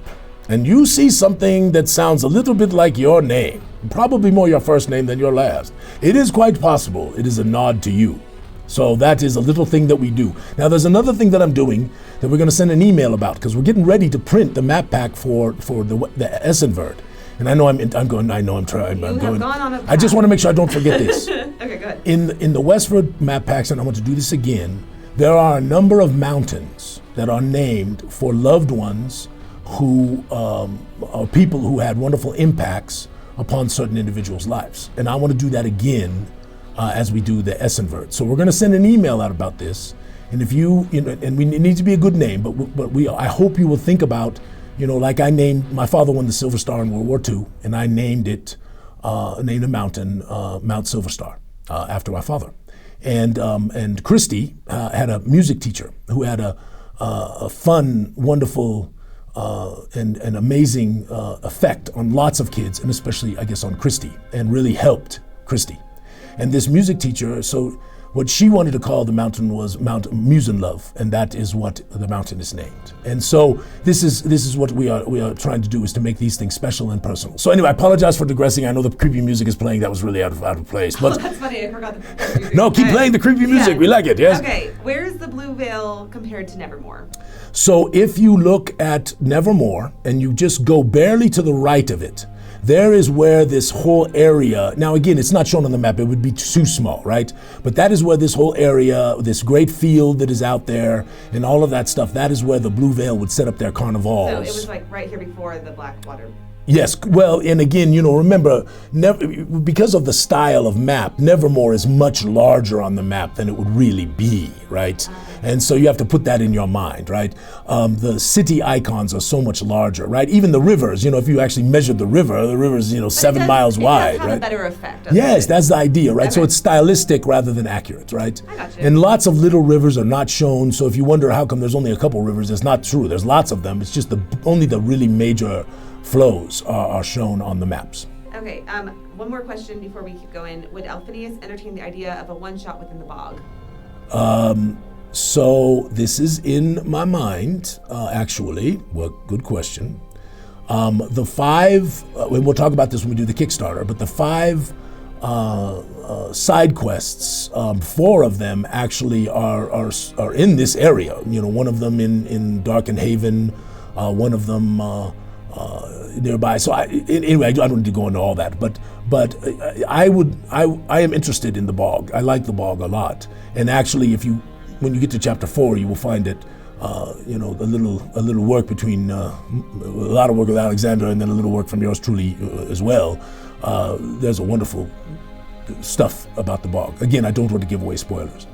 and you see something that sounds a little bit like your name, probably more your first name than your last, It is quite possible. It is a nod to you. So that is a little thing that we do. Now there's another thing that I'm doing that we're going to send an email about, because we're getting ready to print the map pack for the Environs. And I know I'm trying. You have gone on a path. I just want to make sure I don't forget this. Okay, good. In the Westward map packs, and I want to do this again, there are a number of mountains that are named for loved ones who are people who had wonderful impacts upon certain individuals' lives. And I want to do that again as we do the Environs. So we're going to send an email out about this. And if and it needs to be a good name, but I hope you will think about, like I named, my father won the Silver Star in World War II, and I named a mountain Mount Silver Star after my father. And Christy had a music teacher who had a fun, wonderful, and an amazing effect on lots of kids, and especially, I guess, on Christy, and really helped Christy. And this music teacher, so what she wanted to call the mountain was Mount Musenlove, and that is what the mountain is named. And so this is what we are trying to do, is to make these things special and personal. So anyway, I apologize for digressing. I know the creepy music is playing. That was really out of place. But that's funny. I forgot the creepy music. No, keep playing the creepy music. Yeah. We like it. Yes. Okay, where's the Blue Veil compared to Nevermore? So if you look at Nevermore and you just go barely to the right of it, there is where this whole area, now again, it's not shown on the map, it would be too small, right? But that is where this whole area, this great field that is out there and all of that stuff, that is where the Blue Veil would set up their carnivals. So it was like right here before the Blackwater. Yes, well, and again, remember, because of the style of map, Nevermore is much larger on the map than it would really be, right? And so you have to put that in your mind, right? The city icons are so much larger, right? Even the rivers, if you actually measured the river is, 7 miles wide, it does have right? a better effect. Yes, that's the idea, right? Okay. So it's stylistic rather than accurate, right? I got you. And lots of little rivers are not shown, so if you wonder how come there's only a couple rivers, it's not true. There's lots of them. It's just only the really major flows are shown on the maps. Okay, one more question before we keep going. Would Alphinius entertain the idea of a one-shot within the bog? So this is in my mind, actually. Well, good question. The 5, and we'll talk about this when we do the Kickstarter, but the 5 side quests, 4 of them actually are in this area. One of them in Darken Haven, one of them nearby. So anyway, I don't need to go into all that, but I am interested in the bog. I like the bog a lot, and actually, when you get to chapter 4, you will find it. A little work between a lot of work with Alexander, and then a little work from yours truly as well. There's a wonderful stuff about the bog. Again, I don't want to give away spoilers.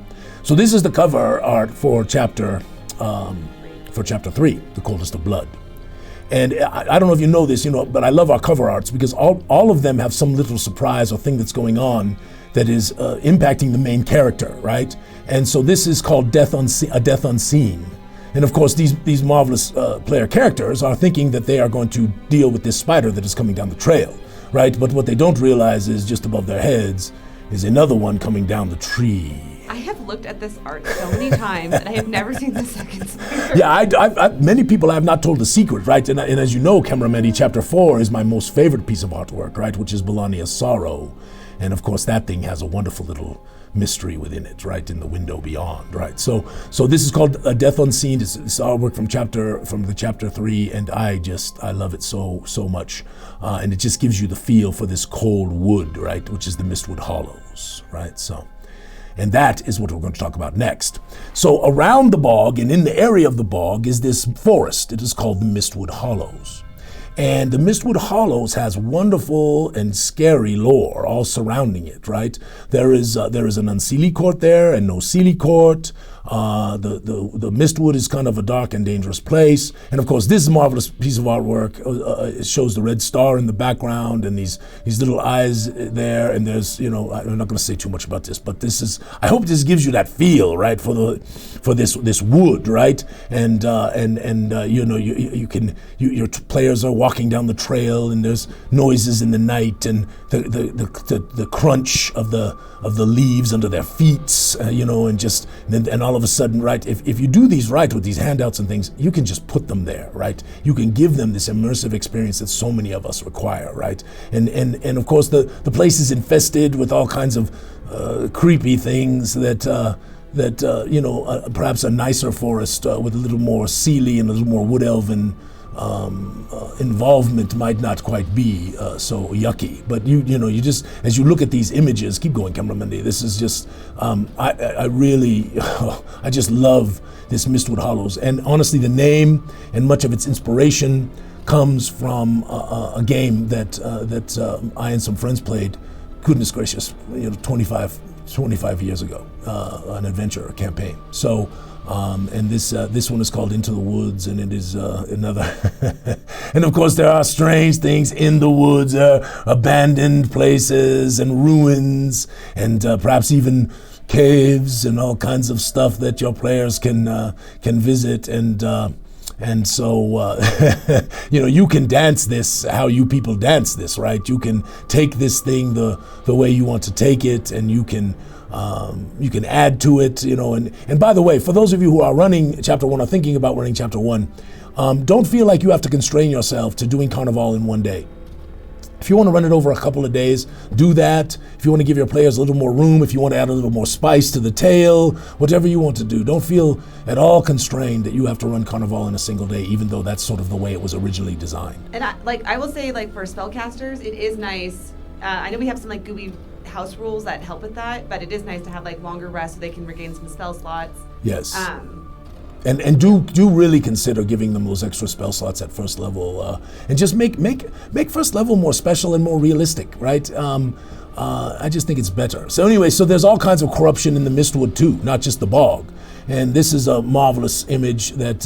So this is the cover art for chapter 3, The Coldest of Blood. And I don't know if you know this, but I love our cover arts because all of them have some little surprise or thing that's going on that is impacting the main character, right? And so this is called A Death Unseen. And of course, these marvelous player characters are thinking that they are going to deal with this spider that is coming down the trail, right? But what they don't realize is just above their heads is another one coming down the tree. I have looked at this art so many times, and I have never seen the second spider. Yeah, many people I have not told the secret, right? And as you know, Cameramenti, chapter 4 is my most favorite piece of artwork, right? Which is Bologna's Sorrow. And of course, that thing has a wonderful little mystery within it, right? In the window beyond, right? So this is called A Death Unseen. It's artwork from the chapter 3, and I love it so much. And it just gives you the feel for this cold wood, right? Which is the Mistwood Hollows, right? So. And that is what we're going to talk about next. So around the bog and in the area of the bog is this forest. It is called the Mistwood Hollows. And the Mistwood Hollows has wonderful and scary lore all surrounding it, right? There is an Unseelie Court there and no Seelie Court. The Mistwood is kind of a dark and dangerous place. And of course, this marvelous piece of artwork it shows the red star in the background and these little eyes there. And there's, I'm not going to say too much about this, but I hope this gives you that feel, right, for this wood, right? And your players are walking down the trail, and there's noises in the night, and the crunch of the leaves under their feet, and all of a sudden, right? If you do these right with these handouts and things, you can just put them there, right? You can give them this immersive experience that so many of us require, right? And of course, the place is infested with all kinds of creepy things that perhaps a nicer forest with a little more Seelie and a little more wood elven involvement might not quite be so yucky. But you just, as you look at these images, keep going, Cameraman. This is just, I really, I just love this Mistwood Hollows. And honestly, the name and much of its inspiration comes from a game that I and some friends played. Goodness gracious, 25 years ago, an adventure campaign. So, and this one is called Into the Woods, and it is another. And of course, there are strange things in the woods, abandoned places and ruins, and perhaps even caves and all kinds of stuff that your players can visit. And so, you can dance this how you people dance this, right? You can take this thing the way you want to take it, and you can add to it, And by the way, for those of you who are running Chapter 1 or thinking about running Chapter 1, don't feel like you have to constrain yourself to doing Carnival in one day. If you want to run it over a couple of days, do that. If you want to give your players a little more room, if you want to add a little more spice to the tale, whatever you want to do, don't feel at all constrained that you have to run Carnival in a single day, even though that's sort of the way it was originally designed. And I will say, for spellcasters, it is nice. I know we have some Gooey house rules that help with that, but it is nice to have longer rest so they can regain some spell slots. Yes. And do really consider giving them those extra spell slots at first level, and just make first level more special and more realistic, right? I just think it's better. So anyway, so there's all kinds of corruption in the Mistwood too, not just the bog. And this is a marvelous image that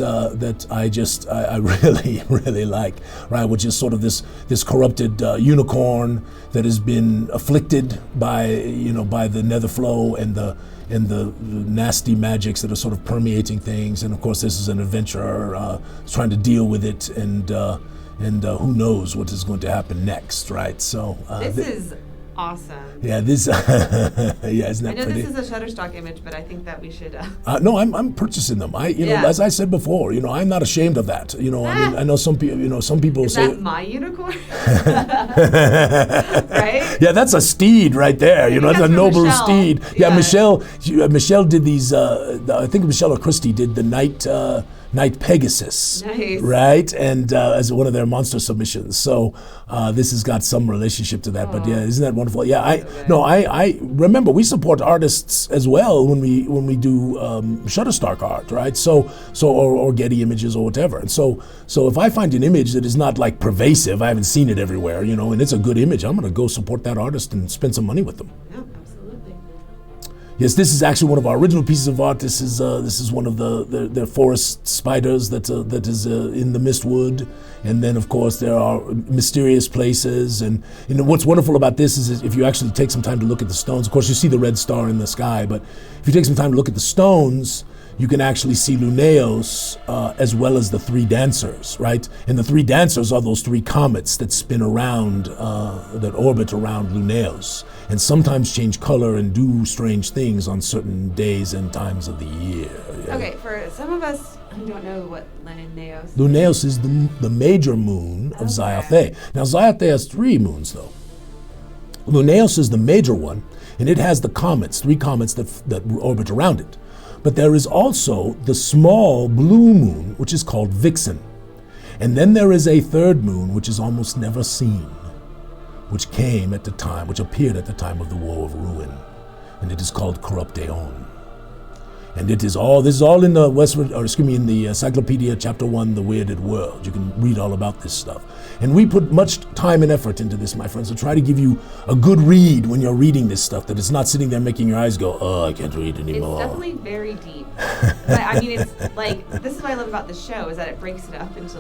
I really really like, right? Which is sort of this corrupted unicorn that has been afflicted by the Netherflow and the nasty magics that are sort of permeating things. And of course, this is an adventurer trying to deal with it, and who knows what is going to happen next, right? So this is awesome. Yeah, isn't that I know pretty? this is a Shutterstock image, but I think that we should. No, I'm purchasing them. As I said before, I'm not ashamed of that. I mean, I know some people. Some people is say that my unicorn, right? Yeah, that's a steed right there. That's a noble Michelle. steed. Yeah, Yeah. Michelle did these. I think Michelle or Christy did the Night Pegasus, nice. Right? And as one of their monster submissions. So this has got some relationship to that. But yeah, isn't that wonderful? Yeah, I remember we support artists as well when we do Shutterstock art, right? So or Getty Images or whatever. And so if I find an image that is not pervasive, I haven't seen it everywhere, and it's a good image, I'm going to go support that artist and spend some money with them. Yeah, absolutely. Yes, this is actually one of our original pieces of art. This is one of the forest spiders that is in the Mistwood, and then of course there are mysterious places. And what's wonderful about this is if you actually take some time to look at the stones. Of course, you see the red star in the sky, but if you take some time to look at the stones, you can actually see Luneos as well as the three dancers, right? And the three dancers are those three comets that spin around, that orbit around Luneos, and sometimes change color and do strange things on certain days and times of the year. Yeah. Okay, for some of us who don't know what Luneos. Luneos is the major moon of Zyathé. Now Zyathé has 3 moons though. Luneos is the major one, and it has the comets, 3 comets that orbit around it. But there is also the small blue moon, which is called Vixen. And then there is a 3rd moon, which is almost never seen, which appeared at the time of the War of Ruin. And it is called Corrupteon. And this is all in the Encyclopedia Chapter 1, The Weirded World. You can read all about this stuff. And we put much time and effort into this, my friends, to try to give you a good read when you're reading this stuff, that it's not sitting there making your eyes go, oh, I can't read anymore. It's definitely very deep. But I mean, it's this is what I love about the show, is that it breaks it up into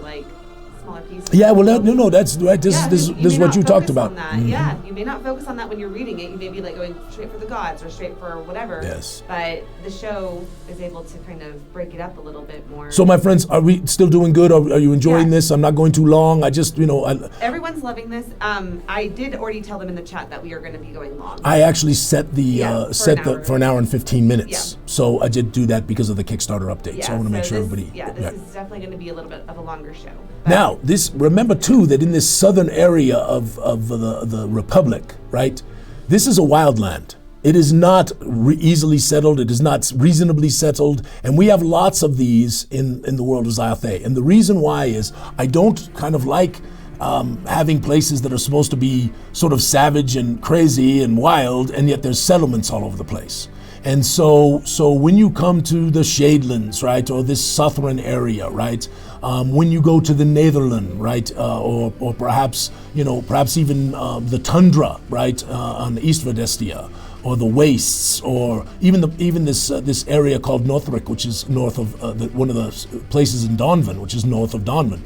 smaller piece. Yeah, well, no, that's right. This is what you talked about. Mm-hmm. Yeah, you may not focus on that when you're reading it. You may be like going straight for the gods or straight for whatever. Yes. But the show is able to kind of break it up a little bit more. So, my friends, are we still doing good? Are you enjoying this? I'm not going too long. I just, everyone's loving this. I did already tell them in the chat that we are going to be going long. I actually set for an hour and 15 minutes. Yeah. So I did do that because of the Kickstarter update. Yeah, so I want to make sure everybody. This is definitely going to be a little bit of a longer show. Now, remember too that in this southern area of the Republic, right? This is a wildland. It is not easily settled. It is not reasonably settled. And we have lots of these in the world of Zyathé. And the reason why is I don't kind of like having places that are supposed to be sort of savage and crazy and wild, and yet there's settlements all over the place. And so when you come to the Shadelands, right, or this southern area, right, when you go to the Netherland, right, or perhaps even the tundra, right, on East Vedestia, or the wastes, or even this area called Northric, which is north of one of the places in Donvan, which is north of Donvan.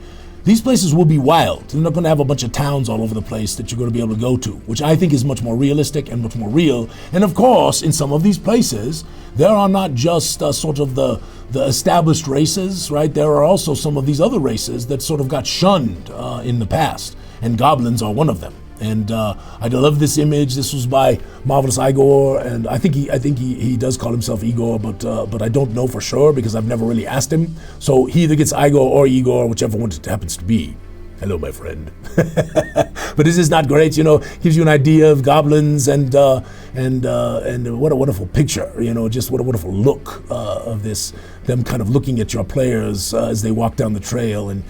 These places will be wild. They're not going to have a bunch of towns all over the place that you're going to be able to go to, which I think is much more realistic and much more real. And of course, in some of these places, there are not just sort of the established races, right? There are also some of these other races that sort of got shunned in the past, and goblins are one of them. And I love this image. This was by Marvelous Igor, and I think he does call himself Igor, but I don't know for sure because I've never really asked him. So he either gets Igor or Igor, whichever one it happens to be. Hello, my friend. But this is not great, gives you an idea of goblins and what a wonderful picture, just what a wonderful look of this, them kind of looking at your players as they walk down the trail, and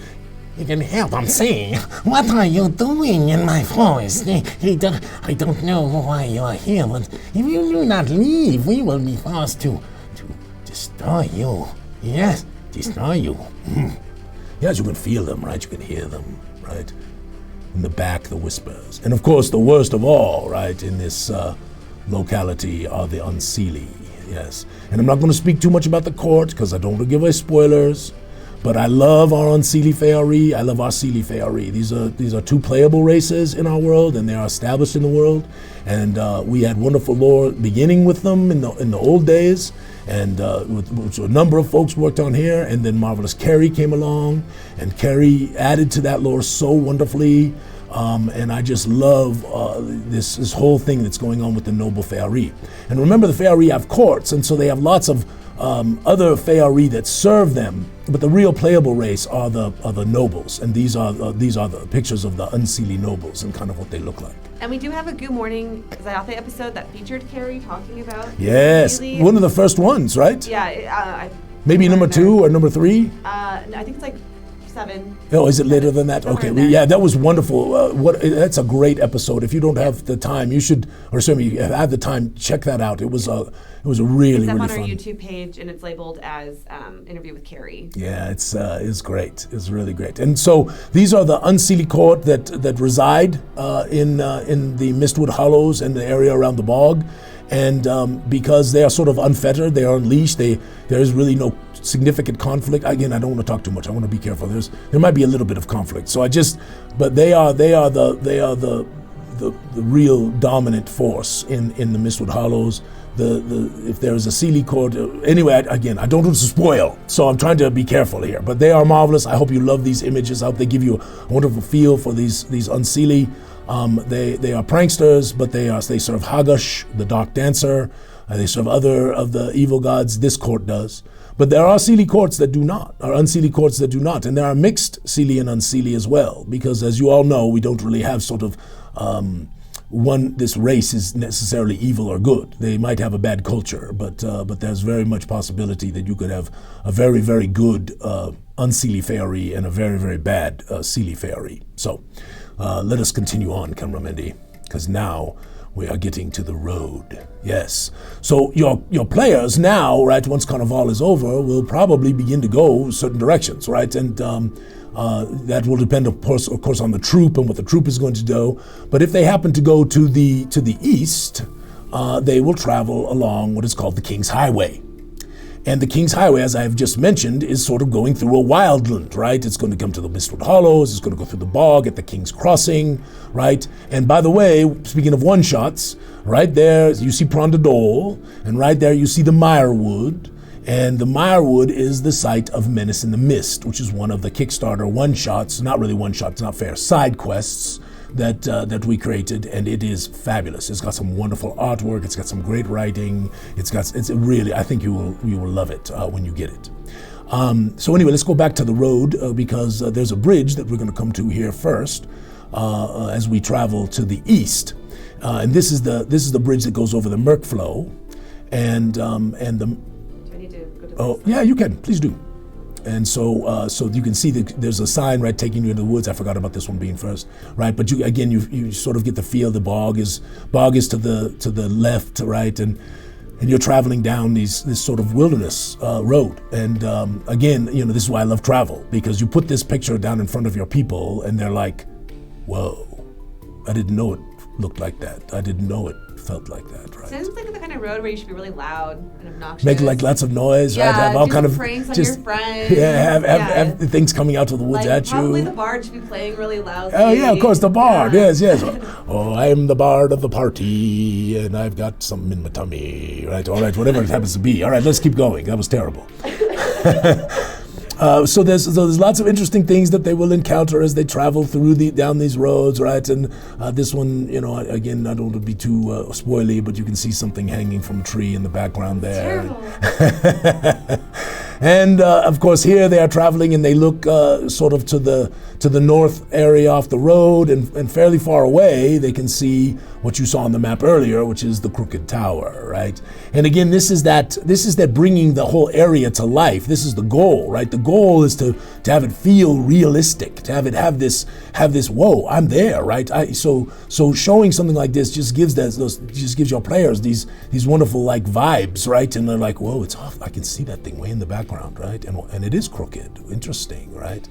you can hear them saying, "What are you doing in my forest? I don't know why you are here, but if you do not leave, we will be forced to destroy you. Yes, destroy you." Yes, you can feel them, right? You can hear them, right? In the back, the whispers. And of course, the worst of all, right, in this locality are the Unseelie, yes. And I'm not going to speak too much about the court, because I don't want to give away spoilers. But I love our Unseelie Feari. I love our Seelie Feari. These are two playable races in our world, and they are established in the world. And we had wonderful lore beginning with them in the old days, and which a number of folks worked on here. And then Marvelous Carrie came along, and Carrie added to that lore so wonderfully. And I just love this whole thing that's going on with the noble Feari. And remember, the Feari have courts, and so they have lots of other Feari that serve them, but the real playable race are the nobles, and these are the pictures of the Unseelie nobles and kind of what they look like. And we do have a Goo Morning Zyathé episode that featured Carrie talking about. Yes, one of the first ones, right? Yeah, maybe number 2 or number 3. No, I think it's like 7. Oh, is it later than that? Okay, yeah, that was wonderful. That's a great episode. If you don't have the time, you should, or sorry, you have the time, check that out. It was a really, it's really on fun. our YouTube page, and it's labeled as Interview with Carrie. Yeah, it's great. It's really great. And so these are the Unseelie court that reside in the Mistwood Hollows and the area around the bog. And because they are sort of unfettered, they are unleashed, there is really no significant conflict. Again, I don't want to talk too much. I want to be careful. There might be a little bit of conflict. So but they are the real dominant force in the Mistwood Hollows. If there is a Seelie court, anyway, again, I don't want to spoil, so I'm trying to be careful here. But they are marvelous. I hope you love these images. I hope they give you a wonderful feel for these Unseelie. They are pranksters, but they serve Hagash, the Dark Dancer. They serve other of the evil gods. This court does. But there are Seelie courts that do not, or Unseelie courts that do not. And there are mixed Seelie and Unseelie as well, because as you all know, we don't really have sort of this race is necessarily evil or good. They might have a bad culture, but there's very much possibility that you could have a very, very good Unseelie Feari and a very, very bad Seelie Feari. So let us continue on, Camramendi, because now we are getting to the road. Yes. So your players now, right, once Carnival is over, will probably begin to go certain directions, right? And that will depend, of course, on the troop and what the troop is going to do. But if they happen to go to the east, they will travel along what is called the King's Highway. And the King's Highway, as I have just mentioned, is sort of going through a wildland, right? It's going to come to the Mistwood Hollows, it's going to go through the bog at the King's Crossing, right? And by the way, speaking of one-shots, right there you see Prondadole, and right there you see the Mirewood, and the Mirewood is the site of Menace in the Mist, which is one of the Kickstarter one-shots, not really one-shots, not fair, side quests that we created, and it is fabulous. It's got some wonderful artwork. It's got some great writing. It's really. I think you will love it when you get it. So anyway, let's go back to the road because there's a bridge that we're going to come to here first as we travel to the east, and this is the bridge that goes over the Merkflow, and the. Do I need to go to the Oh yeah, you can. Please do. And so you can see that there's a sign right taking you into the woods. I forgot about this one being first, right? But you sort of get the feel. The bog is to the left, right, and you're traveling down this sort of wilderness road. And again, this is why I love travel, because you put this picture down in front of your people, and they're like, "Whoa, I didn't know it looked like that. I didn't know it felt like that." Right? Sounds like the kind of road where you should be really loud and obnoxious. Make like lots of noise, right? Yeah, Have all kind of pranks on just your friends. Yeah, have things coming out of the woods at you. Probably the bard should be playing really loudly. Oh yeah, of course, the bard. Yeah. Yes. Oh, I am the bard of the party, and I've got something in my tummy. Right. All right. Whatever it happens to be. All right. Let's keep going. That was terrible. So there's lots of interesting things that they will encounter as they travel down these roads, right? And this one, again, I don't want to be too spoily, but you can see something hanging from a tree in the background there. Terrible. And of course, here they are traveling, and they look sort of to the north area off the road, and fairly far away they can see what you saw on the map earlier, which is the Crooked Tower, right? And again, this is that bringing the whole area to life. This is the goal, right? The goal is to have it feel realistic, to have this whoa, I'm there, right? So showing something like this just gives your players these wonderful like vibes, right? And they're like, whoa, it's off. I can see that thing way in the background, right? And it is crooked, interesting, right?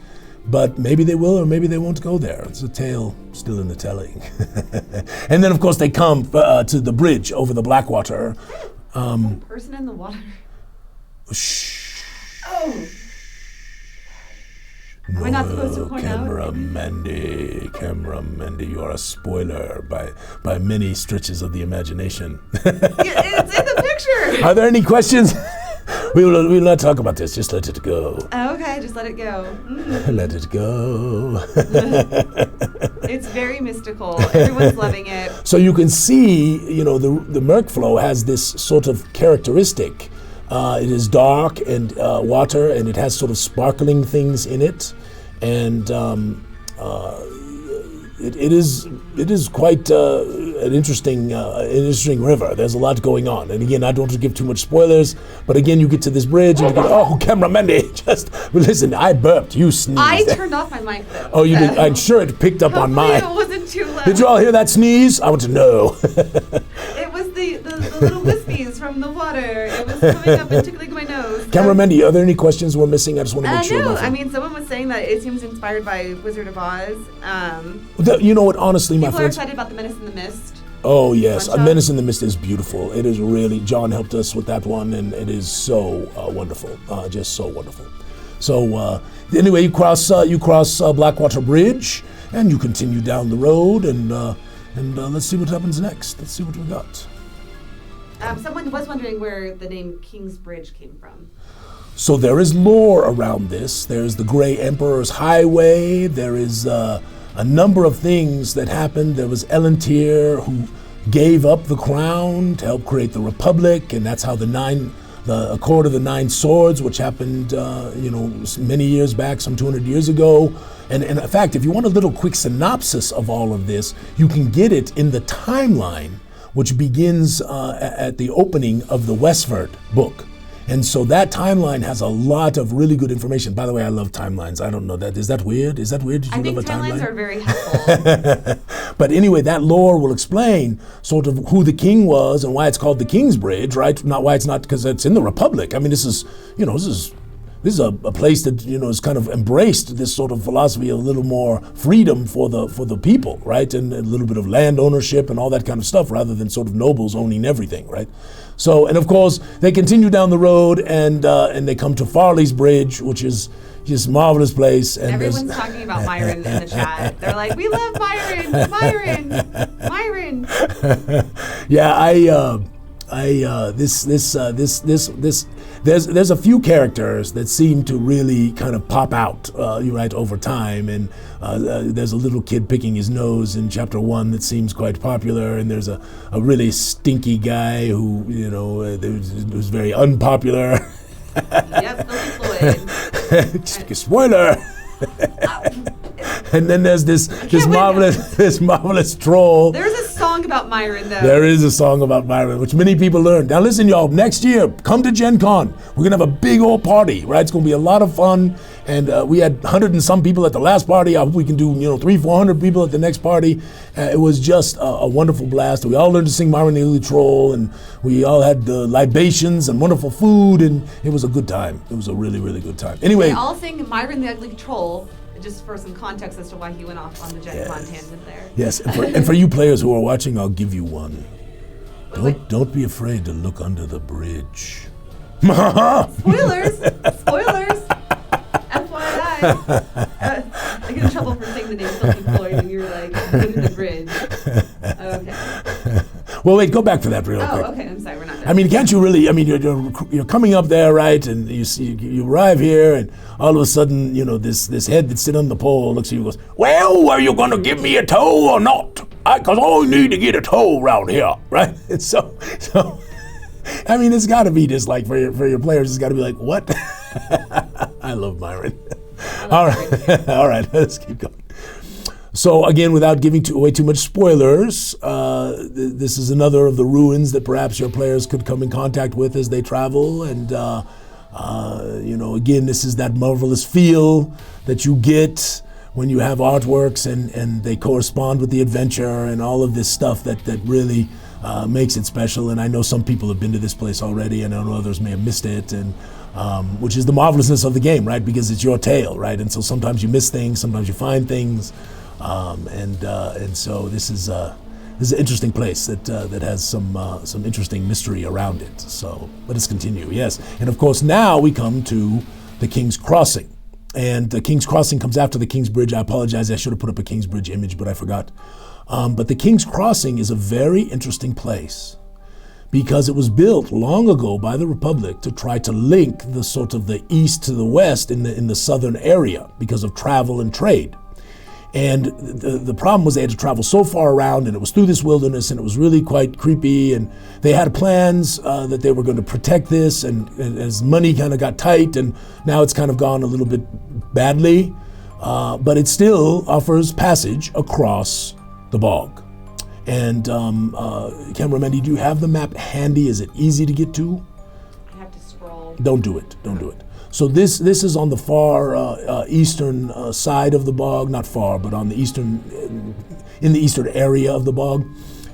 But maybe they will, or maybe they won't go there. It's a tale still in the telling. And then, of course, they come to the bridge over the Blackwater. Person in the water. Shh. Oh. Am I not supposed to point out? Camera Mandy, you are a spoiler by many stretches of the imagination. It's in the picture. Are there any questions? We will not talk about this. Just let it go. Oh, okay, just let it go. Let it go. It's very mystical. Everyone's loving it. So you can see, the Merkflow has this sort of characteristic. It is dark and water, and it has sort of sparkling things in it, and it is quite an interesting river. There's a lot going on, and again, I don't want to give too much spoilers, but again, you get to this bridge, and you go, camera Mandy, listen, I burped, you sneezed. I turned off my mic though. Oh, you did? I'm sure it picked up on mine. It wasn't too loud. Did you all hear that sneeze? I want to know. It was the little wispies from the water. It was coming up and tickling my nose. Camera Mandy, are there any questions we're missing? I just want to make sure. No, I mean, someone was saying that it seems inspired by Wizard of Oz. You know what, honestly, my friends. People are excited about the Menace in the Mist. Oh, yes. A Menace in the Mist is beautiful. It is really, John helped us with that one, and it is so wonderful. Just so wonderful. So, anyway, you cross Blackwater Bridge, and you continue down the road, and let's see what happens next. Let's see what we got. Someone was wondering where the name King's Bridge came from. So there is lore around this. There's the Grey Emperor's Highway. There is a number of things that happened. There was Elantir, who gave up the crown to help create the Republic, and that's how the Accord of the Nine Swords, which happened, many years back, some 200 years ago. And in fact, if you want a little quick synopsis of all of this, you can get it in the timeline, which begins at the opening of the Westford book. And so that timeline has a lot of really good information. By the way, I love timelines. I don't know that. Is that weird? Did you love a timeline? I think timelines are very helpful. But anyway, that lore will explain sort of who the king was and why it's called the King's Bridge, right? Not why it's not, because it's in the Republic. I mean, this is this is a place that has kind of embraced this sort of philosophy of a little more freedom for the people, right, and a little bit of land ownership and all that kind of stuff, rather than sort of nobles owning everything, right. So, and of course, they continue down the road and they come to Farley's Bridge, which is just a marvelous place. And everyone's talking about Myron in the chat. They're like, "We love Myron, Myron." Yeah, there's a few characters that seem to really kind of pop out, right, over time, and there's a little kid picking his nose in chapter 1 that seems quite popular, and there's a really stinky guy who was very unpopular. Yep, Fluid. Spoiler. And then there's this marvelous troll. There's a song about Myron, though. There is a song about Myron, which many people learn. Now listen, y'all, next year, come to Gen Con. We're going to have a big old party, right? It's going to be a lot of fun. And we had 100 and some people at the last party. I hope we can do, 300-400 people at the next party. It was just a wonderful blast. We all learned to sing Myron the Ugly Troll, and we all had libations and wonderful food, and it was a good time. It was a really, really good time. Anyway. They all sing Myron the Ugly Troll, just for some context as to why he went off on the Gen Con tangent there. Yes, and for you players who are watching, I'll give you one. Don't be afraid to look under the bridge. Spoilers! FYI. I get in trouble for saying the name Silky Floyd and you're like, under the bridge. Okay. Well, wait, go back to that real quick. Oh, okay, I'm sorry, we're not done. I mean, can't you really, you're coming up there, right, and you arrive here, and all of a sudden, this head that's sitting on the pole looks at you and goes, "Well, are you going to give me a tow or not? Because I need to get a tow around here," right? And so, I mean, it's got to be just like, for your players, it's got to be like, what? I love Myron. All right, let's keep going. So again, without giving away too much spoilers, this is another of the ruins that perhaps your players could come in contact with as they travel. And again, this is that marvelous feel that you get when you have artworks and they correspond with the adventure and all of this stuff that really makes it special. And I know some people have been to this place already, and I know others may have missed it, and which is the marvelousness of the game, right? Because it's your tale, right? And so sometimes you miss things, sometimes you find things. And so this is an interesting place that has some interesting mystery around it. So let us continue. Yes, and of course now we come to the King's Crossing, and the King's Crossing comes after the King's Bridge. I apologize. I should have put up a King's Bridge image, but I forgot. But the King's Crossing is a very interesting place because it was built long ago by the Republic to try to link the sort of the east to the west in the southern area because of travel and trade. And the problem was they had to travel so far around, and it was through this wilderness, and it was really quite creepy, and they had plans that they were going to protect this, and as money kind of got tight, and now it's kind of gone a little bit badly, but it still offers passage across the bog. And Cameraman, do you have the map handy? Is it easy to get to? I have to scroll. Don't do it. So this is on the far eastern side of the bog, not far, but on the in the eastern area of the bog,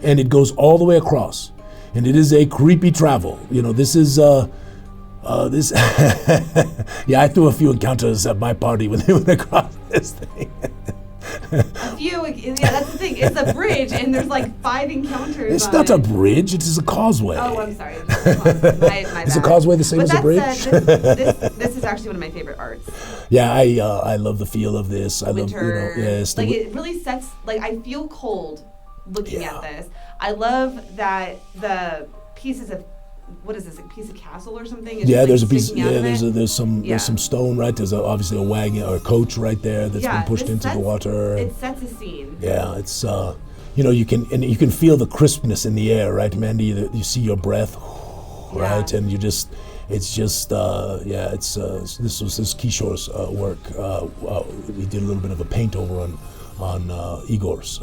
and it goes all the way across, and it is a creepy travel. This is this. Yeah, I threw a few encounters at my party when they went across this thing. A few, yeah, that's the thing. It's a bridge, and there's like 5 encounters. It's not a bridge; it is a causeway. Oh, I'm sorry. My is a causeway the same as a bridge? This is actually one of my favorite arts. Yeah, I love the feel of this. I Winter, love, yes. Like it really sets. Like I feel cold looking at this. I love that the pieces of. What is this? A piece of castle or something? It's there's a piece. Yeah, there's some stone, right? There's obviously a wagon or a coach right there that's been pushed into the water. It sets a scene. Yeah, it's you can feel the crispness in the air, right, Mandy? You see your breath, right, and this was Kishore's work. He did a little bit of a paint over on Igor's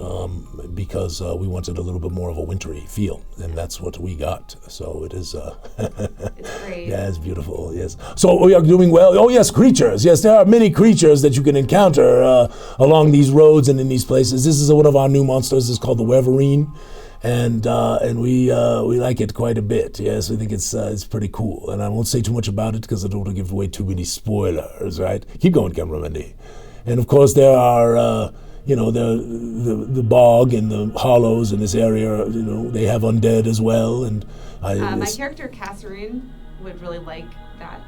because we wanted a little bit more of a wintry feel, and that's what we got. So it is. It's great. Yeah, it's beautiful. Yes. So we are doing well. Oh yes, creatures. Yes, there are many creatures that you can encounter along these roads and in these places. This is one of our new monsters. It's called the Weverine. and we like it quite a bit. Yes, we think it's pretty cool. And I won't say too much about it because I don't want to give away too many spoilers. Right? Keep going, cameraman. And of course there are. The bog and the hollows in this area, they have undead as well. And my character, Kasserine, would really like that.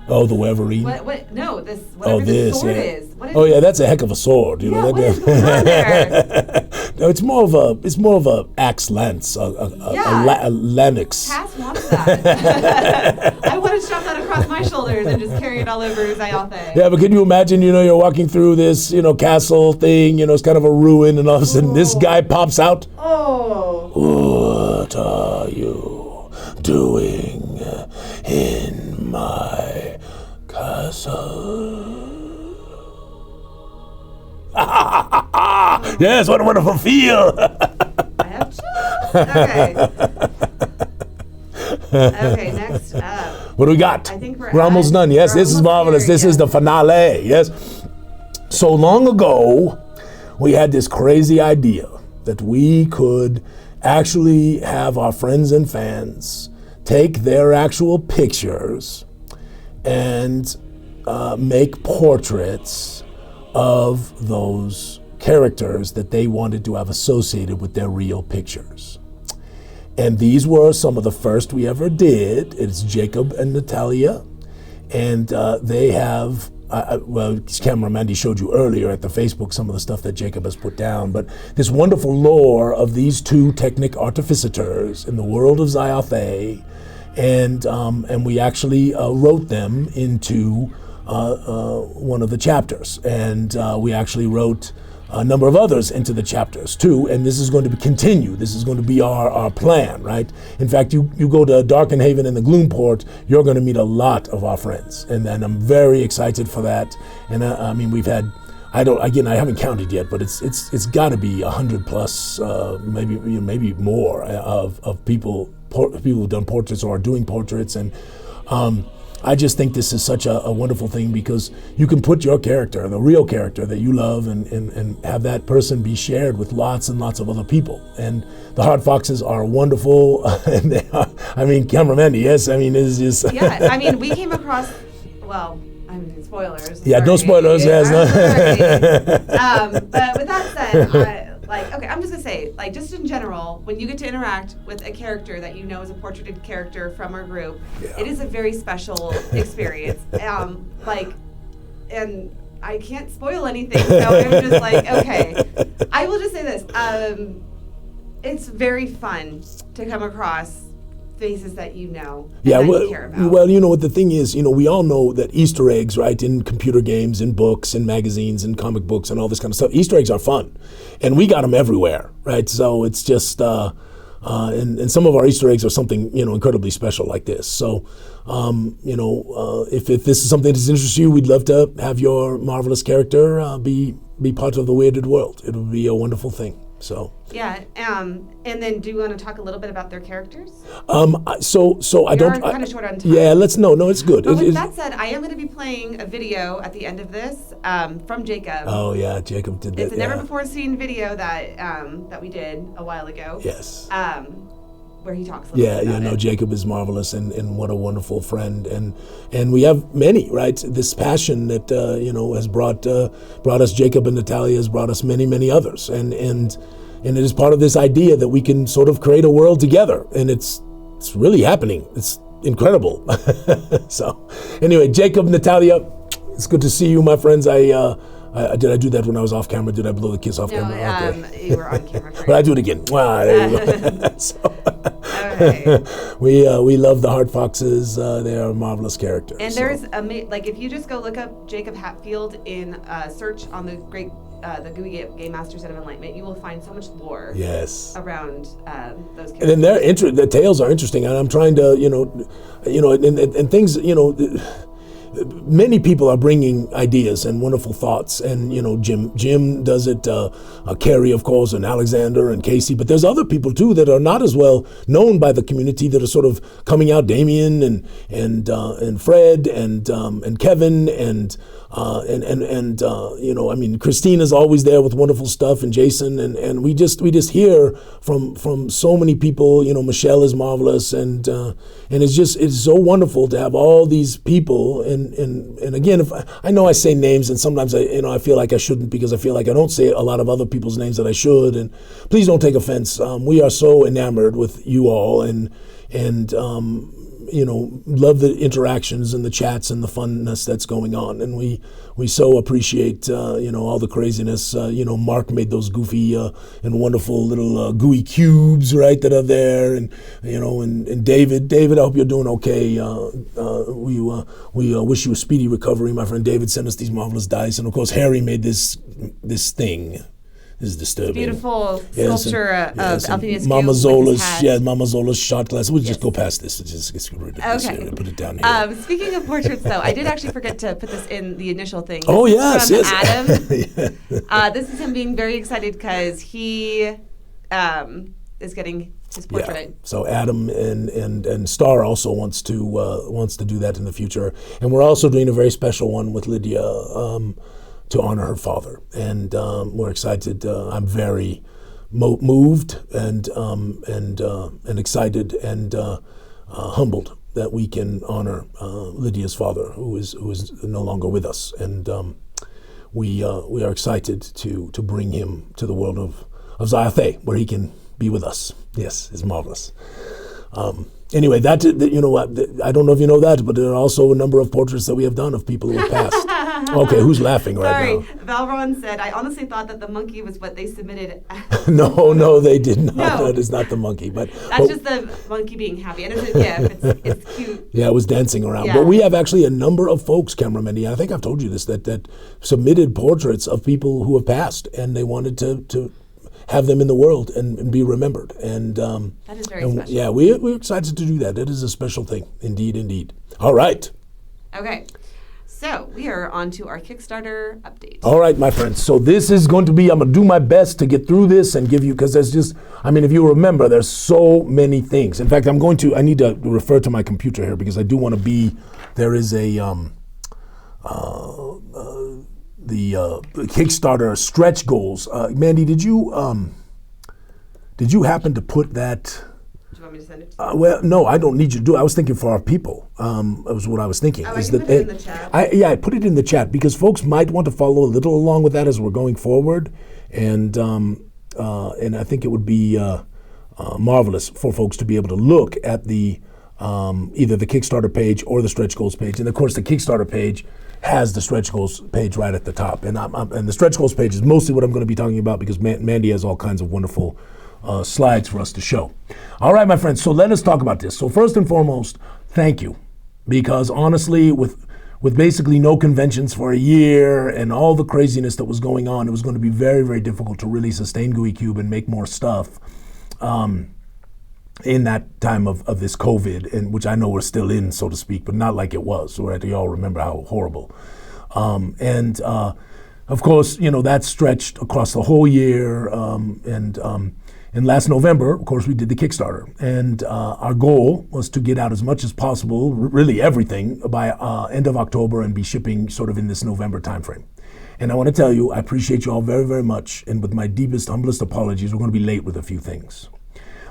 Oh, the Weverine? What? No, whatever this sword is. Oh, yeah, that's a heck of a sword. What is going on there? No, it's more of a axe lance, a lanix. Cass wants that. I want to shove that across my shoulders and just carry it all over Zyathé. Yeah, but can you imagine, you're walking through this, castle thing, it's kind of a ruin, and all of a sudden this guy pops out. Oh. What are you doing in my castle? Yes, what a wonderful feel. I have chills. Okay. Okay, next up. What do we got? I think we're almost done. Yes, this is marvelous. This is the finale. Yes. So long ago, we had this crazy idea that we could actually have our friends and fans take their actual pictures and make portraits of those characters that they wanted to have associated with their real pictures. And these were some of the first we ever did. It's Jacob and Natalia, and they have, cameraman Mandy showed you earlier at the Facebook some of the stuff that Jacob has put down, but this wonderful lore of these two Technic artificitors in the world of Zyathé, and we actually wrote them into one of the chapters, and we actually wrote a number of others into the chapters too, and this is going to continue. This is going to be our plan, right? In fact, you go to Darkenhaven and the Gloomport, you're going to meet a lot of our friends, and I'm very excited for that. And I mean, we've had, I haven't counted yet, but it's got to be 100 plus, maybe more of people who've done portraits or are doing portraits, and I just think this is such a wonderful thing because you can put your character, the real character that you love, and have that person be shared with lots and lots of other people. And the Hard Foxes are wonderful, and they are, cameraman, yes, it's just... Yeah, we came across, spoilers. Yeah, no spoilers, yes. But with that said, I'm just going to say, just in general, when you get to interact with a character that you know is a portraited character from our group, it is a very special experience. And I can't spoil anything, so I'm just okay. I will just say this. It's very fun to come across faces that you know and that you care about. Well, what the thing is, we all know that Easter eggs, right, in computer games, in books, in magazines, in comic books, and all this kind of stuff, Easter eggs are fun. And we got them everywhere, right? So it's just, and some of our Easter eggs are something, incredibly special like this. So, if this is something that interests you, we'd love to have your marvelous character be part of the Weirded World. It would be a wonderful thing. So yeah, and then do you want to talk a little bit about their characters? So I don't. Kind of short on time. Yeah, let's no, it's good. But with that said, I am going to be playing a video at the end of this from Jacob. Oh yeah, Jacob did that. It's a never before seen video that we did a while ago. Yes. Where he talks a little bit about it. Jacob is marvelous, and what a wonderful friend, and we have many, right? This passion that has brought us, Jacob and Natalia has brought us many others, and it is part of this idea that we can sort of create a world together, and it's really happening. It's incredible. So anyway, Jacob, Natalia, it's good to see you, my friends. Did I do that when I was off camera? Did I blow the kiss off camera? Okay. You were on camera first. But I do it again. There you go. So, okay. We love the Hard Foxes. They are marvelous characters. And there's if you just go look up Jacob Hatfield in search on the Gooey Game Master Set of Enlightenment, you will find so much lore. Yes. Around those characters. And then the tales are interesting, and I'm trying to and things many people are bringing ideas and wonderful thoughts, and Jim does it, Carrie, of course, and Alexander and Casey, but there's other people too that are not as well known by the community that are sort of coming out. Damien and Fred and Kevin and Christina's always there with wonderful stuff, and Jason, and we just hear from so many people. Michelle is marvelous, and it's so wonderful to have all these people. And again, if I know I say names, and sometimes I feel like I shouldn't, because I feel like I don't say a lot of other people's names that I should. And please don't take offense. We are so enamored with you all, and love the interactions and the chats and the funness that's going on, and we so appreciate all the craziness. Mark made those goofy and wonderful little Gooey Cubes, right, that are there, and David, I hope you're doing okay. We wish you a speedy recovery, my friend. David sent us these marvelous dice, and of course Harry made this thing. This is disturbing. Beautiful sculpture of Alphinius Goo. Mama Zola's shot glass. We'll just go past this. Just get rid of this. Put it down here. Speaking of portraits, though, I did actually forget to put this in the initial thing. This is from Adam. This is him being very excited because he is getting his portrait. Yeah. So Adam and Star also wants to do that in the future, and we're also doing a very special one with Lydia. To honor her father, and we're excited. I'm very moved and excited and humbled that we can honor Lydia's father, who is no longer with us, and we are excited to bring him to the world of Zyathé, where he can be with us. Yes, it's marvelous. Anyway, I don't know if you know that, but there are also a number of portraits that we have done of people who have passed. Okay, who's laughing right now? Sorry, Valron said, I honestly thought that the monkey was what they submitted. No, they did not. No. That is not the monkey. That's just the monkey being happy. And it's a gift. It's cute. Yeah, it was dancing around. Yeah. But we have actually a number of folks, cameramen, I think I've told you this, that submitted portraits of people who have passed, and they wanted to have them in the world and be remembered. And that is very special. Yeah, we're excited to do that. It is a special thing. Indeed. All right. Okay. So we are on to our Kickstarter update. All right, my friends. So this is going to be, I'm going to do my best to get through this and give you, because there's just, if you remember, there's so many things. In fact, I need to refer to my computer here, because I do want to be, there is a, the Kickstarter stretch goals. Mandy, did you happen to put that? Do you want me to send it? Well, no, I don't need you to do it. I was thinking for our people. That was what I was thinking. I can put it in the chat. I put it in the chat, because folks might want to follow a little along with that as we're going forward, and I think it would be marvelous for folks to be able to look at the either the Kickstarter page or the stretch goals page, and of course the Kickstarter page has the stretch goals page right at the top, and the stretch goals page is mostly what I'm going to be talking about, because Mandy has all kinds of wonderful slides for us to show. All right, my friends, so let us talk about this. So first and foremost, thank you, because honestly, with basically no conventions for a year and all the craziness that was going on, it was going to be very, very difficult to really sustain Gooey Cube and make more stuff in that time of this COVID, and which I know we're still in, so to speak, but not like it was. So you all remember how horrible. Of course, that stretched across the whole year, and last November, of course, we did the Kickstarter, and our goal was to get out as much as possible, really everything, by end of October, and be shipping sort of in this November timeframe. And I want to tell you, I appreciate you all very, very much, and with my deepest, humblest apologies, we're going to be late with a few things.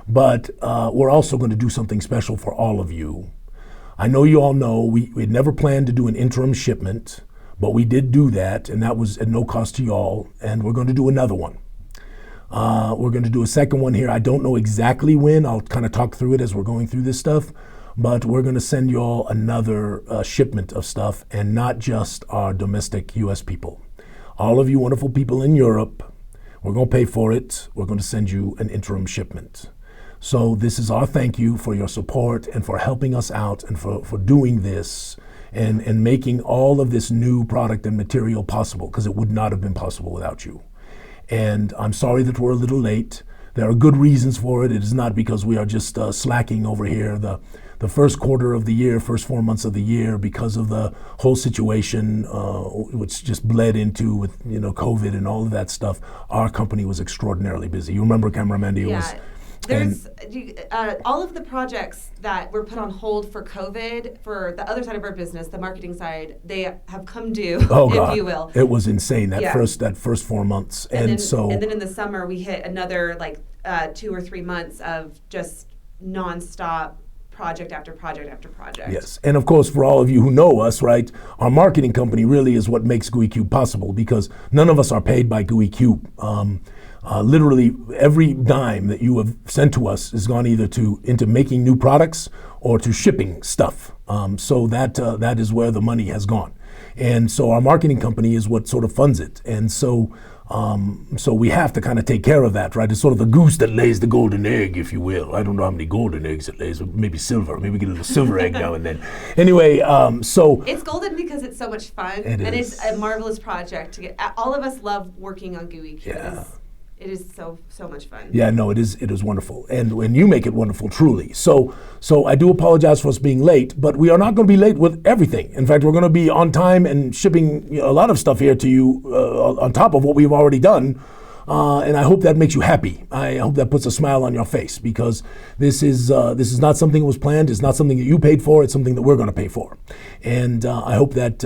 But we're also going to do something special for all of you. I know you all know we had never planned to do an interim shipment, but we did do that, and that was at no cost to y'all, and we're going to do another one. We're going to do a second one here. I don't know exactly when. I'll kind of talk through it as we're going through this stuff. But we're going to send you all another shipment of stuff, and not just our domestic U.S. people. All of you wonderful people in Europe, we're going to pay for it. We're going to send you an interim shipment. So this is our thank you for your support and for helping us out and for doing this and making all of this new product and material possible, because it would not have been possible without you. And I'm sorry that we're a little late. There are good reasons for it. It is not because we are just slacking over here. The first quarter of the year, first 4 months of the year, because of the whole situation, which just bled into with COVID and all of that stuff, our company was extraordinarily busy. You remember, Camera Mandy? There's all of the projects that were put on hold for COVID, for the other side of our business, the marketing side, they have come due, if you will. It was insane, that first 4 months. And then in the summer, we hit another 2 or 3 months of just nonstop project after project after project. Yes, and of course, for all of you who know us, right, our marketing company really is what makes Gooey Cube possible, because none of us are paid by Gooey Cube. Literally every dime that you have sent to us has gone either into making new products or to shipping stuff. So that is where the money has gone. And so our marketing company is what sort of funds it. And so we have to kind of take care of that, right? It's sort of the goose that lays the golden egg, if you will. I don't know how many golden eggs it lays, maybe silver. Maybe we get a little silver egg now and then. Anyway, so... It's golden because it's so much fun. It's a marvelous project. All of us love working on Gooey Cube. Yeah. It is so much fun. Yeah, no, it is wonderful. And when you make it wonderful, truly. So I do apologize for us being late, but we are not going to be late with everything. In fact, we're going to be on time and shipping a lot of stuff here to you on top of what we've already done. And I hope that makes you happy. I hope that puts a smile on your face, because this is not something that was planned. It's not something that you paid for. It's something that we're going to pay for. And I hope that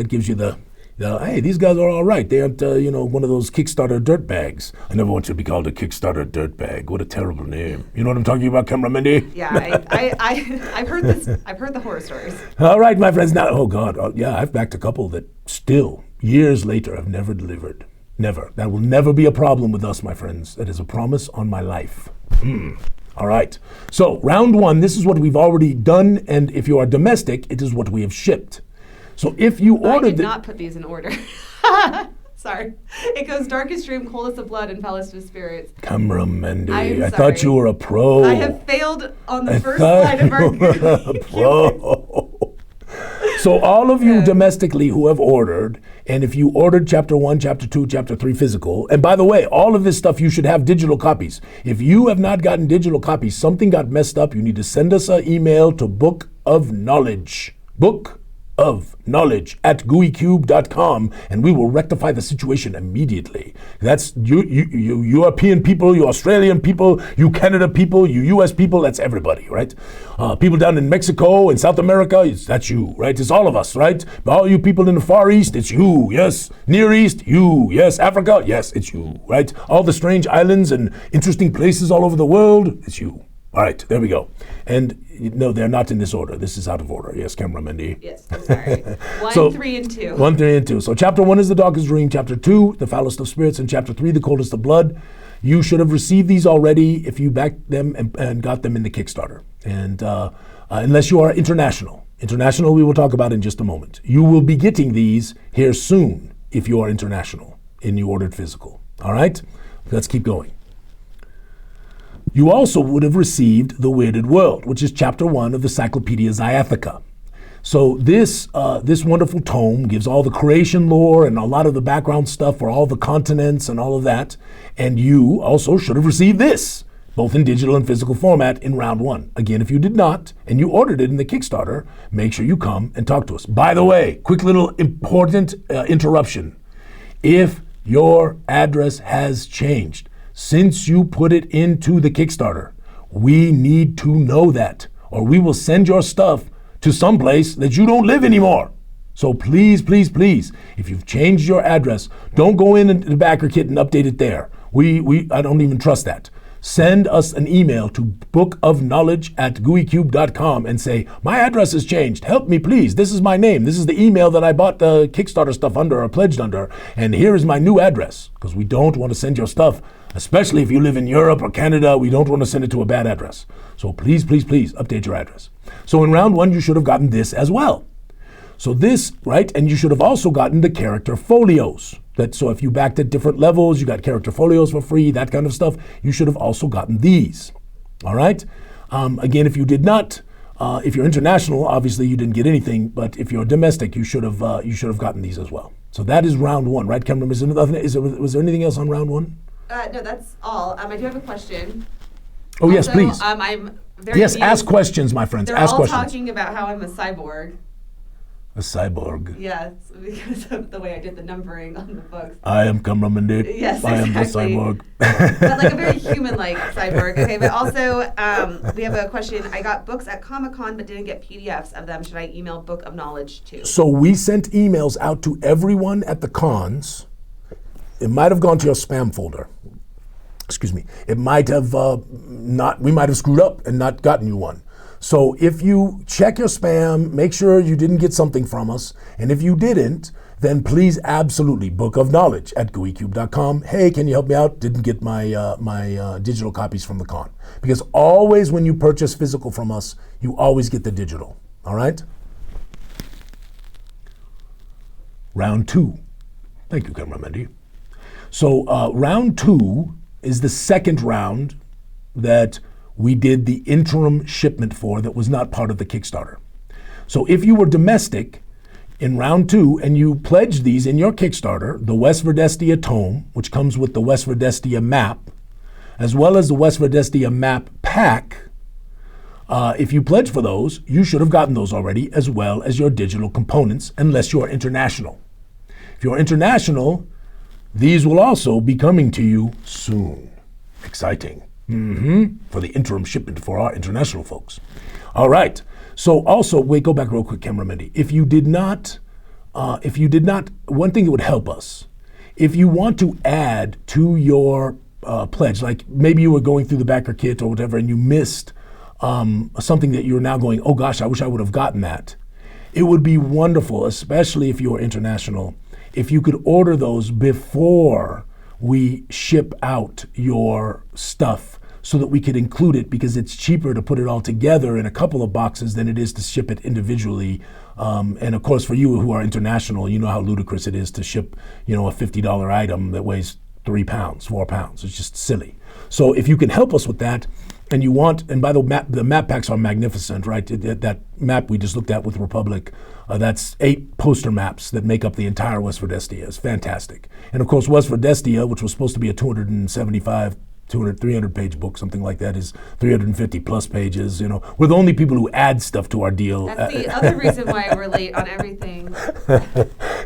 gives you the hey, these guys are all right. They aren't, one of those Kickstarter dirtbags. I never want you to be called a Kickstarter dirtbag. What a terrible name. You know what I'm talking about, Camera Mandy? Yeah, I've heard this. I've heard the horror stories. All right, my friends. Now, oh God, I've backed a couple that still, years later, have never delivered. Never. That will never be a problem with us, my friends. That is a promise on my life. All right. So, round one, this is what we've already done, and if you are domestic, it is what we have shipped. So if you ordered... I did not put these in order. Sorry. It goes darkest dream, coldest of blood, and foulest of spirits. Camera Mandy, I thought you were a pro. I have failed on the first slide of our pro. So all of you domestically who have ordered, and if you ordered Chapter 1, Chapter 2, Chapter 3 physical, and by the way, all of this stuff you should have digital copies. If you have not gotten digital copies, something got messed up, you need to send us an email to Book of Knowledge. Bookofknowledge@gooeycube.com, and we will rectify the situation immediately. That's you European people, you Australian people, you Canada people, you US people, that's everybody, right? People down in Mexico and South America, that's you, right? It's all of us, right? All you people in the Far East, it's you, yes. Near East, you, yes. Africa, yes, it's you, right? All the strange islands and interesting places all over the world, it's you. All right, there we go. And no, they're not in this order. This is out of order. Yes, Camera Mandy. Yes, I'm sorry. 1, 3, and 2. 1, 3, and 2. So Chapter 1 is the darkest dream. Chapter 2, the foulest of spirits. And Chapter 3, the coldest of blood. You should have received these already if you backed them and got them in the Kickstarter. And unless you are international. International we will talk about in just a moment. You will be getting these here soon if you are international and you ordered physical. All right? Let's keep going. You also would have received The Weirded World, which is Chapter 1 of the Cyclopedia Zyathé. So this wonderful tome gives all the creation lore and a lot of the background stuff for all the continents and all of that. And you also should have received this, both in digital and physical format, in round 1. Again, if you did not, and you ordered it in the Kickstarter, make sure you come and talk to us. By the way, quick little important interruption. If your address has changed since you put it into the Kickstarter, we need to know that, or we will send your stuff to some place that you don't live anymore. So please, please, please, if you've changed your address, don't go in the backer kit and update it there. I don't even trust that. Send us an email to bookofknowledge@gooeycube.com and say, my address has changed. Help me, please. This is my name. This is the email that I bought the Kickstarter stuff under or pledged under. And here is my new address, because we don't want to send your stuff, especially if you live in Europe or Canada. We don't want to send it to a bad address. So please, please, please update your address. So in round 1, you should have gotten this as well. So this, right? And you should have also gotten the character folios. So if you backed at different levels, you got character folios for free, that kind of stuff. You should have also gotten these. All right? Again, if you did not, if you're international, obviously you didn't get anything. But if you're domestic, you should have gotten these as well. So that is round 1, right, Cameron? Was there anything else on round 1? No, that's all. I do have a question. Oh, yes, please. I'm very Yes, ask questions, my friends. They're ask all questions. talking about how I'm a cyborg. A cyborg. Yes, because of the way I did the numbering on the books. I am Kamramandi. Yes, I am the exactly. cyborg. But like a very human-like cyborg. Okay, but also we have a question. I got books at Comic-Con but didn't get PDFs of them. Should I email Book of Knowledge too? So we sent emails out to everyone at the cons. It might have gone to your spam folder. Excuse me. It might have we might have screwed up and not gotten you one. So if you check your spam, make sure you didn't get something from us. And if you didn't, then please absolutely Book of Knowledge at gooeycube.com. Hey, can you help me out? Didn't get my digital copies from the con. Because always when you purchase physical from us, you always get the digital. All right? Round 2. Thank you, cameraman. So round 2 is the second round that we did the interim shipment for that was not part of the Kickstarter. So if you were domestic in round 2 and you pledged these in your Kickstarter, the West Verdestia tome, which comes with the West Verdestia map, as well as the West Verdestia map pack, if you pledged for those, you should have gotten those already, as well as your digital components, unless you are international. If you're international, these will also be coming to you soon. Exciting. For the interim shipment for our international folks. All right. So also, wait, go back real quick, cameraman. If you did not, one thing that would help us, if you want to add to your pledge, like maybe you were going through the backer kit or whatever and you missed something that you're now going, oh gosh, I wish I would have gotten that. It would be wonderful, especially if you're international, if you could order those before we ship out your stuff so that we could include it, because it's cheaper to put it all together in a couple of boxes than it is to ship it individually. And of course, for you who are international, you know how ludicrous it is to ship, a $50 item that weighs 3 pounds, 4 pounds. It's just silly. So if you can help us with that, and by the map packs are magnificent, right? That map we just looked at with Republic, that's 8 poster maps that make up the entire West Verdestia. It's fantastic. And of course, West Verdestia, which was supposed to be a 300 page book, something like that, is 350 plus pages. We're the only people who add stuff to our deal. That's the other reason why we're late on everything.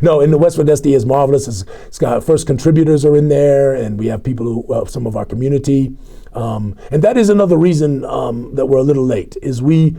No, in the West Verdestia is marvelous. It's got first contributors are in there, and we have people who, some of our community. And that is another reason that we're a little late, is we're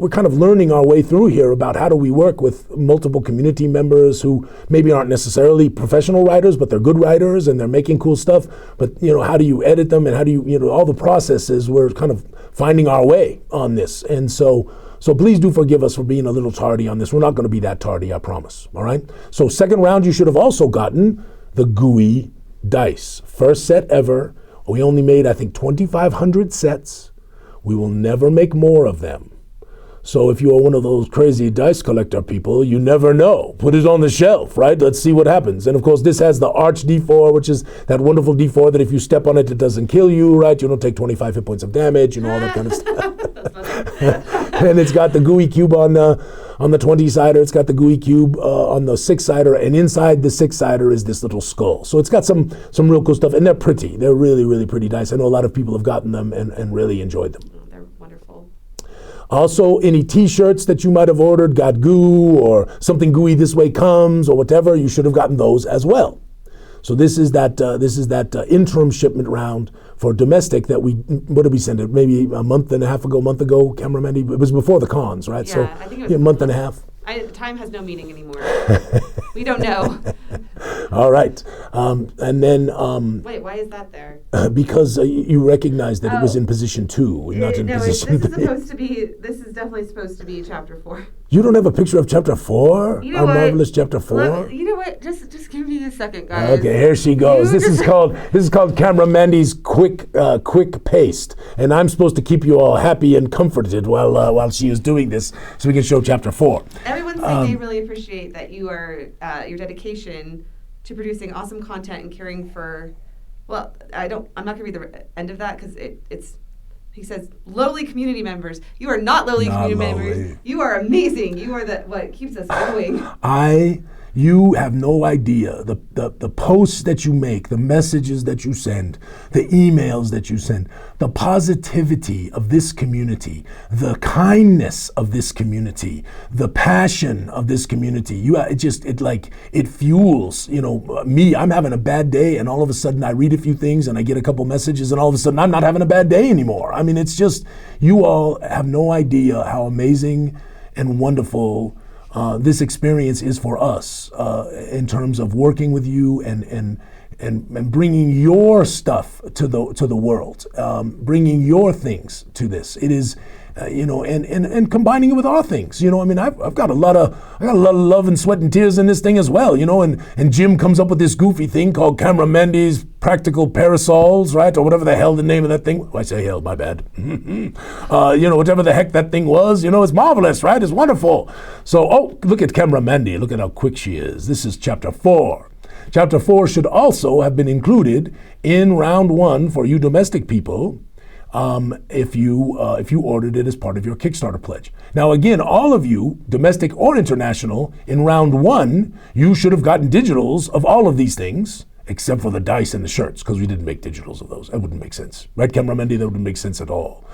kind of learning our way through here about how do we work with multiple community members who maybe aren't necessarily professional writers, but they're good writers and they're making cool stuff. But, how do you edit them, and how do you, all the processes, we're kind of finding our way on this. And so please do forgive us for being a little tardy on this. We're not going to be that tardy, I promise. All right. So second round, you should have also gotten the Gooey dice. First set ever. We only made, I think, 2,500 sets. We will never make more of them. So if you are one of those crazy dice collector people, you never know. Put it on the shelf, right? Let's see what happens. And of course, this has the Arch D4, which is that wonderful D4 that if you step on it, it doesn't kill you, right? You don't take 25 hit points of damage, all that kind of stuff. And it's got the Gooey Cube on the 20-sider. It's got the Gooey Cube on the 6-sider, and inside the 6-sider is this little skull. So it's got some real cool stuff, and they're pretty. They're really, really pretty dice. I know a lot of people have gotten them and really enjoyed them. Oh, they're wonderful. Also, any T-shirts that you might have ordered, got Goo, or something Gooey This Way Comes, or whatever, you should have gotten those as well. So this is that interim shipment round for domestic that what did we send it? Maybe a month ago, cameraman. It was before the cons, right? Yeah, so I think it was a month and a half. Time has no meaning anymore. We don't know. All right. And then... Wait, why is that there? Because you recognize that it was in position 2, not in position 3. This is definitely supposed to be chapter 4. You don't have a picture of chapter 4? You know Our what? marvelous chapter 4? You know what? Just give me a second, guys. Okay, here she goes. This is called Camera Mandy's quick paste, and I'm supposed to keep you all happy and comforted while she is doing this, so we can show chapter 4. Everyone's saying they really appreciate that you are your dedication to producing awesome content and caring for. Well, I'm not going to read the end of that because it's. He says, lowly community members. You are not lowly community members. You are amazing. You are what keeps us going. You have no idea the posts that you make, the messages that you send, the emails that you send, the positivity of this community, the kindness of this community, the passion of this community. It fuels, me. I'm having a bad day, and all of a sudden I read a few things and I get a couple messages, and all of a sudden I'm not having a bad day anymore. I mean, it's just, you all have no idea how amazing and wonderful this experience is for us in terms of working with you and bringing your stuff to the world, bringing your things to this. It is, and combining it with our things. I've got a lot of love and sweat and tears in this thing as well. And Jim comes up with this goofy thing called Camera Mandy's Practical Parasols, right, or whatever the hell the name of that thing. I say hell, my bad. Whatever the heck that thing was. It's marvelous, right? It's wonderful. So, look at Camera Mandy. Look at how quick she is. This is chapter 4. Chapter 4 should also have been included in round 1 for you domestic people. If you ordered it as part of your Kickstarter pledge. Now again, all of you, domestic or international, in round 1, you should have gotten digitals of all of these things, except for the dice and the shirts, because we didn't make digitals of those. That wouldn't make sense. Right, Camera Mendy? That wouldn't make sense at all.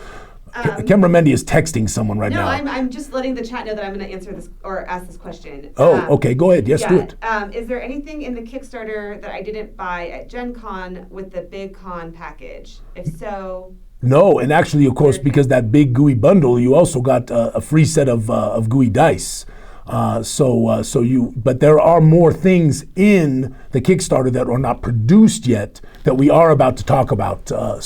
Camera Mendy is texting someone right now. No, I'm just letting the chat know that I'm going to answer this or ask this question. Okay, go ahead. Yes, do it. Is there anything in the Kickstarter that I didn't buy at Gen Con with the Big Con package? If so... No, and actually, of course, because that big Gooey bundle, you also got a free set of Gooey dice. But there are more things in the Kickstarter that are not produced yet that we are about to talk about. I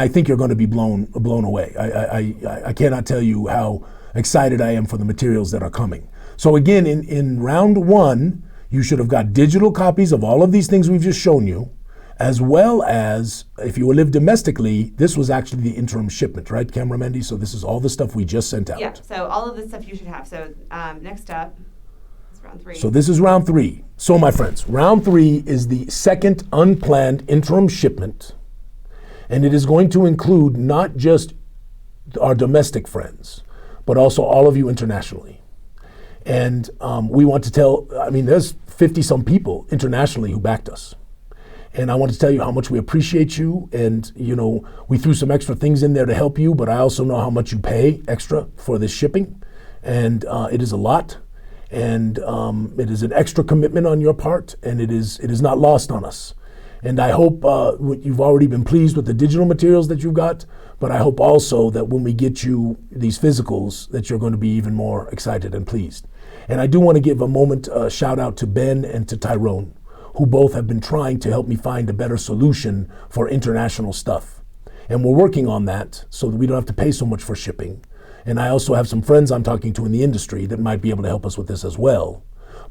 think you're going to be blown away. I cannot tell you how excited I am for the materials that are coming. So again, in round 1, you should have got digital copies of all of these things we've just shown you, as well as, if you live domestically, this was actually the interim shipment, right, Camera Mendy? So this is all the stuff we just sent out. Yeah, so all of the stuff you should have. So next up is round 3. So this is round 3. So my friends, round 3 is the second unplanned interim shipment, and it is going to include not just our domestic friends, but also all of you internationally. And we want to there's 50-some people internationally who backed us. And I want to tell you how much we appreciate you. And, we threw some extra things in there to help you, but I also know how much you pay extra for this shipping. And it is a lot. And it is an extra commitment on your part. And it is not lost on us. And I hope you've already been pleased with the digital materials that you've got. But I hope also that when we get you these physicals, that you're going to be even more excited and pleased. And I do want to give a moment shout out to Ben and to Tyrone, who both have been trying to help me find a better solution for international stuff. And we're working on that so that we don't have to pay so much for shipping. And I also have some friends I'm talking to in the industry that might be able to help us with this as well.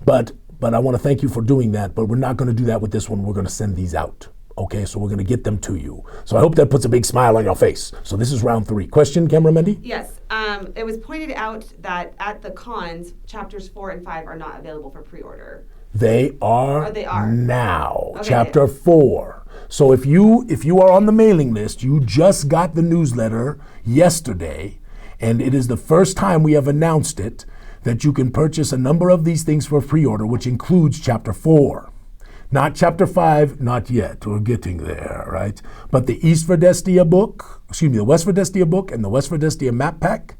But I want to thank you for doing that, but we're not going to do that with this one. We're going to send these out. Okay, so we're going to get them to you. So I hope that puts a big smile on your face. So this is round 3. Question, Camera Mendy? Yes. It was pointed out that at the cons, chapters 4 and 5 are not available for pre-order. They are now. Okay. Chapter 4. So if you are on the mailing list, you just got the newsletter yesterday, and it is the first time we have announced it, that you can purchase a number of these things for pre-order, which includes chapter 4. Not chapter 5, not yet. We're getting there, right? But the West Verdestia book and the West Verdestia map pack,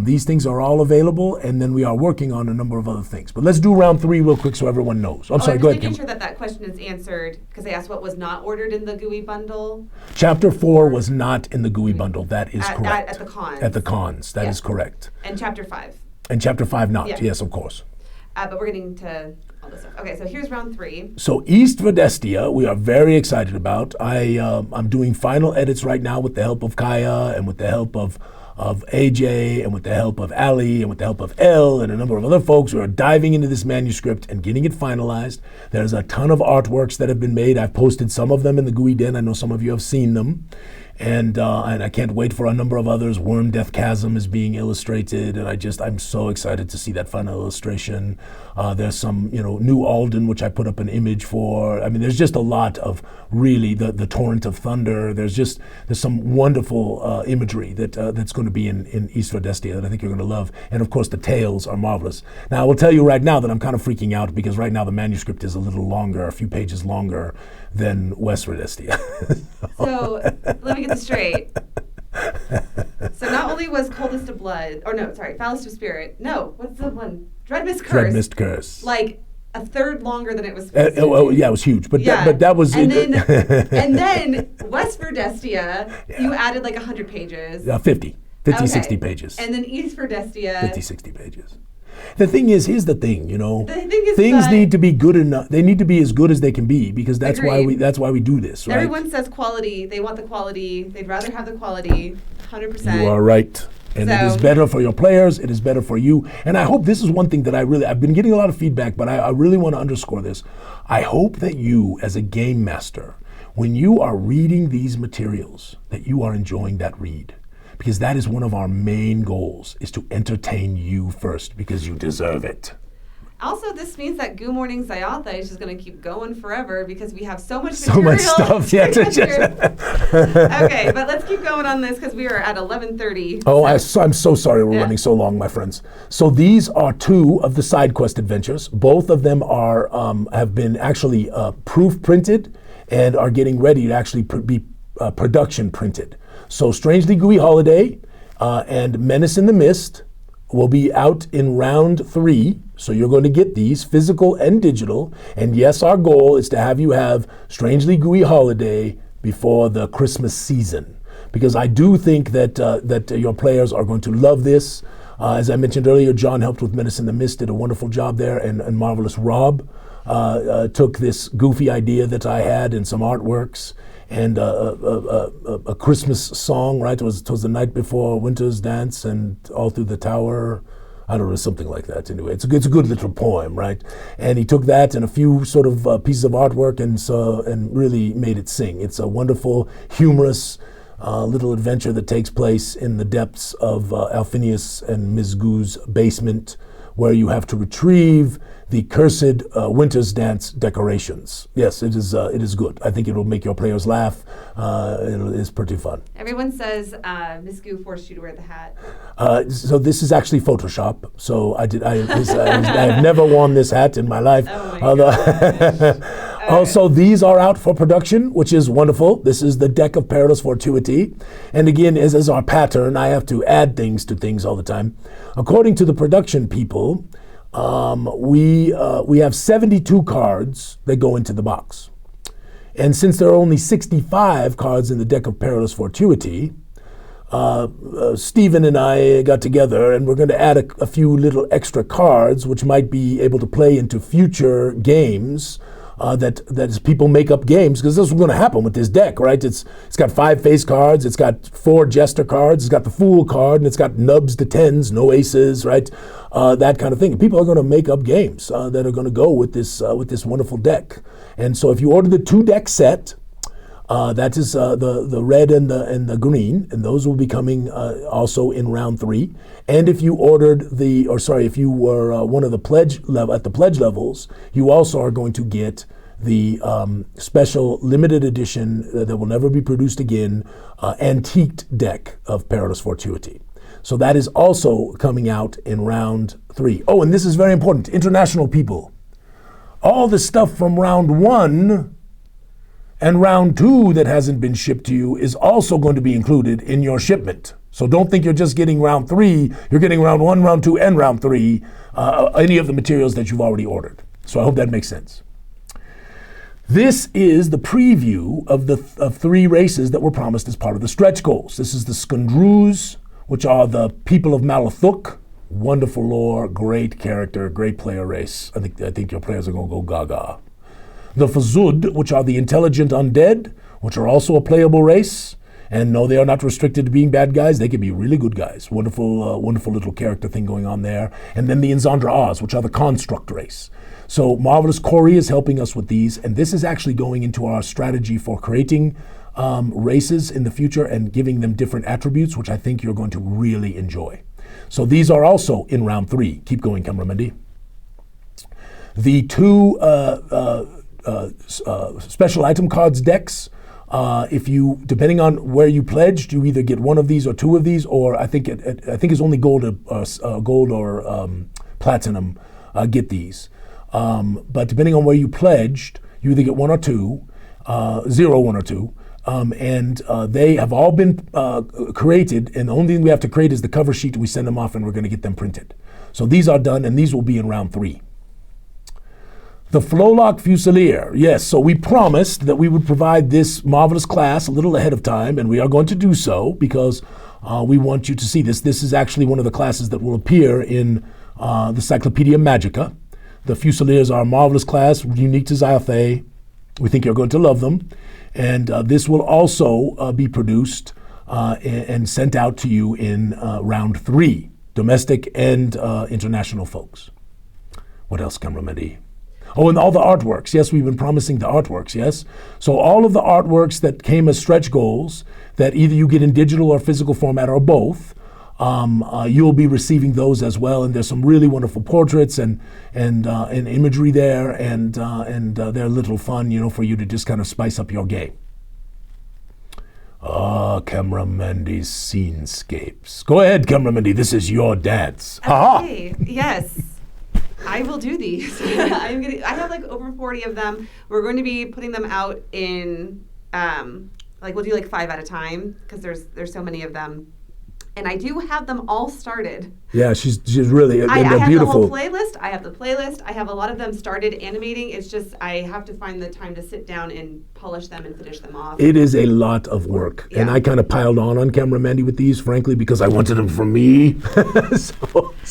these things are all available, and then we are working on a number of other things. But let's do round 3 real quick so everyone knows. I'm sorry, go ahead, Kim. Making sure that question is answered, because they asked what was not ordered in the Gooey bundle. Chapter 4 was not in the Gooey bundle. That is correct. At the cons. At the cons. That is correct. And chapter 5. And chapter 5 not. Yes, of course. But we're getting to all this stuff. Okay, so here's round 3. So West Verdestia, we are very excited about. I'm doing final edits right now with the help of Kaya and with the help of AJ and with the help of Ali and with the help of Elle and a number of other folks. We are diving into this manuscript and getting it finalized. There's a ton of artworks that have been made. I've posted some of them in the Gooey Den. I know some of you have seen them. And I can't wait for a number of others. Worm Death Chasm is being illustrated, and I'm so excited to see that final illustration. There's some, New Alden, which I put up an image for. I mean, there's just a lot of really the Torrent of Thunder. There's some wonderful imagery that's going to be in East for Destia that I think you're going to love. And of course, the tales are marvelous. Now, I will tell you right now that I'm kind of freaking out because right now the manuscript is a little longer, a few pages longer than West for Destia. So let me get this straight. So not only was Coldest of Blood, Foulest of Spirit. No, what's the one? Dreadmist Curse. Dreadmist Curse. Like a third longer than it was. Yeah, it was huge, but that was. And then West for Destia, you added like 100 pages. 50, 60 pages. And then East for Destia, 50, 60 pages. The thing is, here's the thing, The thing is things need to be good enough. They need to be as good as they can be because that's Agreed. why we do this, right? Everyone says quality. They want the quality. They'd rather have the quality. 100%. You are right. And it is better for your players. It is better for you. And I hope this is one thing that I've been getting a lot of feedback, but I really want to underscore this. I hope that you, as a game master, when you are reading these materials, that you are enjoying that read. Because that is one of our main goals, is to entertain you first, because you deserve it. Also, this means that Goo Morning Zyathé is just going to keep going forever because we have so much stuff. Yeah. Okay, but let's keep going on this because we are at 11:30. Oh, I'm so sorry we're running so long, my friends. So these are two of the side quest adventures. Both of them are have been actually proof printed and are getting ready to actually be production printed. So Strangely Gooey Holiday and Menace in the Mist will be out in round 3. So you're going to get these physical and digital. And yes, our goal is to have you have Strangely Gooey Holiday before the Christmas season. Because I do think that your players are going to love this. As I mentioned earlier, John helped with Menace in the Mist, did a wonderful job there, and Marvelous Rob took this goofy idea that I had and some artworks and a Christmas song, right? It was the night before Winter's Dance and All Through the Tower. I don't know, something like that. Anyway, it's a good little poem, right? And he took that and a few sort of pieces of artwork and really made it sing. It's a wonderful, humorous little adventure that takes place in the depths of Alphinius and Ms. Goo's basement, where you have to retrieve the cursed Winter's Dance decorations. Yes, it is good. I think it will make your players laugh. It's pretty fun. Everyone says Ms. Goo forced you to wear the hat. So this is actually Photoshop. So I have never worn this hat in my life. Oh my God. Also, these are out for production, which is wonderful. This is the Deck of Perilous Fortuity. And again, as is our pattern, I have to add things to things all the time. According to the production people, we have 72 cards that go into the box. And since there are only 65 cards in the Deck of Perilous Fortuity, Stephen and I got together and we're going to add a few little extra cards which might be able to play into future games. That as people make up games, because this is going to happen with this deck, right? It's got 5 face cards, it's got 4 jester cards, it's got the fool card, and it's got nubs to 10s, no aces, right? That kind of thing. People are going to make up games that are going to go with this wonderful deck. And so if you order the 2-deck set, that is the red and the green, and those will be coming also in round 3. And if you ordered if you were one of the pledge level at the pledge levels, you also are going to get the special limited edition that will never be produced again, antiqued deck of Perilous Fortuity. So that is also coming out in round 3. Oh, and this is very important, international people. All the stuff from round 1 and round 2 that hasn't been shipped to you is also going to be included in your shipment. So don't think you're just getting round 3. You're getting round 1, round 2, and round 3, any of the materials that you've already ordered. So I hope that makes sense. This is the preview of 3 races that were promised as part of the stretch goals. This is the Skundrus, which are the people of Malithuk. Wonderful lore, great character, great player race. I think your players are going to go gaga. The Fazud, which are the intelligent undead, which are also a playable race. And no, they are not restricted to being bad guys. They can be really good guys. Wonderful little character thing going on there. And then the Inzandra Oz, which are the construct race. So Marvelous Corey is helping us with these. And this is actually going into our strategy for creating races in the future and giving them different attributes, which I think you're going to really enjoy. So these are also in round 3. Keep going, cameraman D. The 2 special item cards decks, if you, depending on where you pledged, you either get 1 of these or 2 of these, or I think it's only gold or platinum get these. But depending on where you pledged, you either get 1 or 2, 0, 1 or 2, and they have all been created, and the only thing we have to create is the cover sheet. We send them off, and we're going to get them printed. So these are done, and these will be in round 3. The Flowlock Fusilier. Yes, so we promised that we would provide this marvelous class a little ahead of time, and we are going to do so because we want you to see this. This is actually one of the classes that will appear in the Cyclopedia Magica. The Fusiliers are a marvelous class, unique to Zyathé. We think you're going to love them. And this will also be produced and sent out to you in round 3, domestic and international folks. What else, cameraman D? Oh, and all the artworks. Yes, we've been promising the artworks, yes? So all of the artworks that came as stretch goals, that either you get in digital or physical format or both, you'll be receiving those as well. And there's some really wonderful portraits and imagery there, and they're a little fun, you know, for you to just kind of spice up your game. Cameraman D's Scenescapes. Go ahead, cameraman D. This is your dance. Okay, yes. I will do these. I have like over 40 of them. We're going to be putting them out in, we'll do like 5 at a time because there's so many of them. And I do have them all started. Yeah, she's really I have beautiful. The whole playlist. I have the playlist. I have a lot of them started animating. It's just I have to find the time to sit down and polish them and finish them off. It is a lot of work. Yeah. And I kind of piled on Camera Mandy with these, frankly, because I wanted them for me.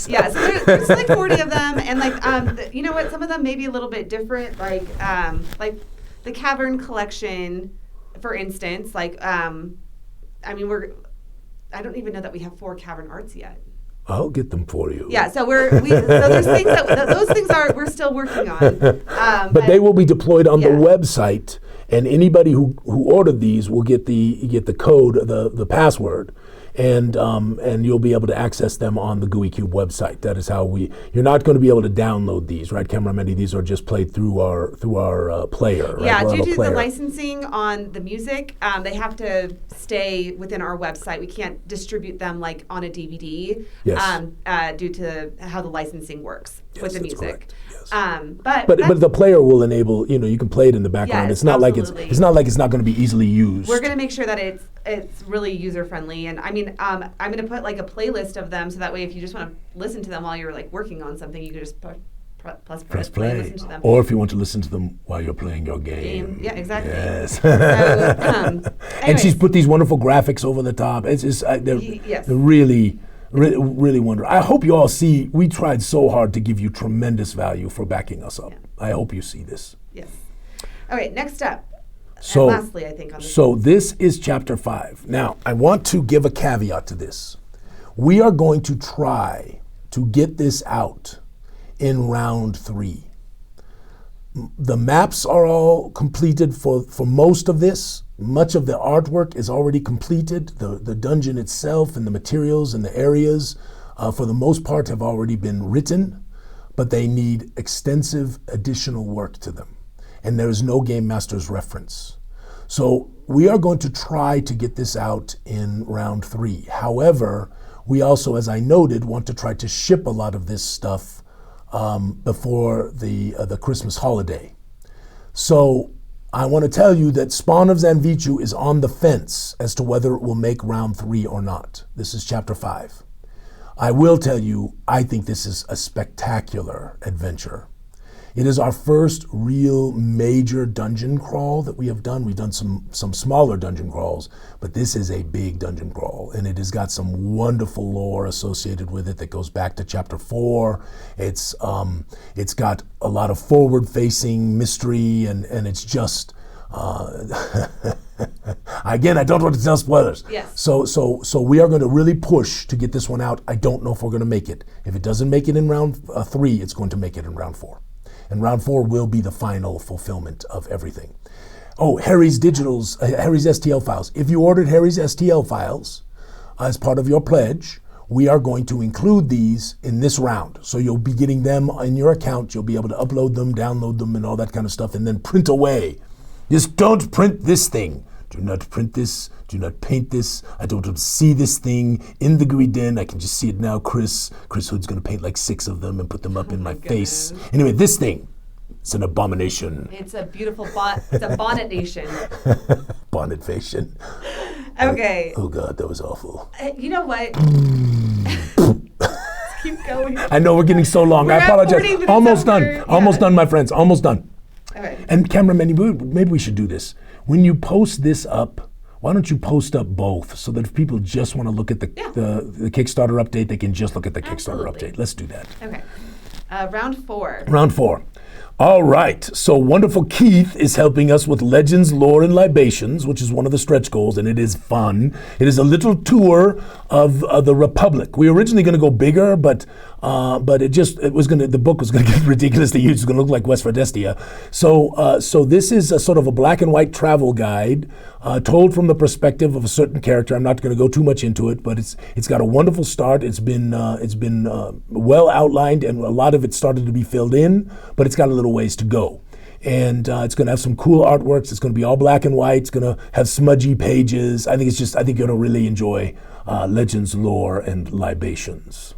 Yeah, so there's like 40 of them. And you know what? Some of them may be a little bit different. Like the Cavern Collection, for instance. I don't even know that we have 4 cavern arts yet. I'll get them for you. Yeah, so so there's things those things we're still working on. But they will be deployed on the website, and anybody who ordered these will get the code, the password, and you'll be able to access them on the Gooey Cube website. That is how you're not going to be able to download these, right, Camera Mandy? These are just played through our player. Right? Yeah, due to the licensing on the music, they have to stay within our website. We can't distribute them like on a DVD. Yes. Due to how the licensing works with the music. Correct. Yes. But the player will enable, you can play it in the background. Yes, it's not absolutely. like it's not going to be easily used. We're going to make sure that it's really user friendly, and I'm going to put like a playlist of them so that way if you just want to listen to them while you're like working on something, you can just press play and listen to them. Or if you want to listen to them while you're playing your game. Yeah, exactly. Yes. And she's put these wonderful graphics over the top. It's just they're really wonderful. I hope you all see, we tried so hard to give you tremendous value for backing us up. Yeah. I hope you see this. Yes. All right, next up. So, and lastly, I think on this. So this is chapter 5. Now, I want to give a caveat to this. We are going to try to get this out in round 3. The maps are all completed for most of this. Much of the artwork is already completed. The dungeon itself and the materials and the areas, for the most part, have already been written, but they need extensive additional work to them. And there is no Game Master's reference. So we are going to try to get this out in round 3. However, we also, as I noted, want to try to ship a lot of this stuff before the Christmas holiday. So I want to tell you that Spawn of Zanvichu is on the fence as to whether it will make round 3 or not. This is chapter 5. I will tell you, I think this is a spectacular adventure. It is our first real major dungeon crawl that we have done. We've done some smaller dungeon crawls, but this is a big dungeon crawl, and it has got some wonderful lore associated with it that goes back to chapter 4. It's got a lot of forward-facing mystery, and it's just again, I don't want to tell spoilers. Yes. So we are going to really push to get this one out. I don't know if we're going to make it. If it doesn't make it in round 3, it's going to make it in round 4. And round 4 will be the final fulfillment of everything. Oh, Harry's STL files. If you ordered Harry's STL files as part of your pledge, we are going to include these in this round. So you'll be getting them in your account. You'll be able to upload them, download them, and all that kind of stuff, and then print away. Just don't print this thing. Do not print this. Do not paint this. I don't want to see this thing in the Gooey Den. I can just see it now. Chris Hood's going to paint like 6 of them and put them up in my face. Anyway, this thing, it's an abomination. It's a beautiful it's a bonnet nation. Bonnetation. Okay. Oh God, that was awful. You know what? Keep going. I know we're getting so long. I apologize. Almost done. Yeah. Almost done, my friends. Almost done. Okay. And cameraman, maybe we should do this. When you post this up, why don't you post up both so that if people just want to look at the Kickstarter update, they can just look at the Kickstarter update. Let's do that. Okay. Round 4. Round 4. All right, so wonderful Keith is helping us with Legends, Lore, and Libations, which is one of the stretch goals, and it is fun. It is a little tour of the Republic. We were originally going to go bigger, but the book was going to get ridiculously huge. It's going to look like West Fredestia. So this is a sort of a black and white travel guide told from the perspective of a certain character. I'm not going to go too much into it, but it's got a wonderful start. It's been well outlined, and a lot of it started to be filled in, but it's got a little ways to go. And it's going to have some cool artworks. It's going to be all black and white. It's going to have smudgy pages. I think you're going to really enjoy Legends, Lore, and Libations.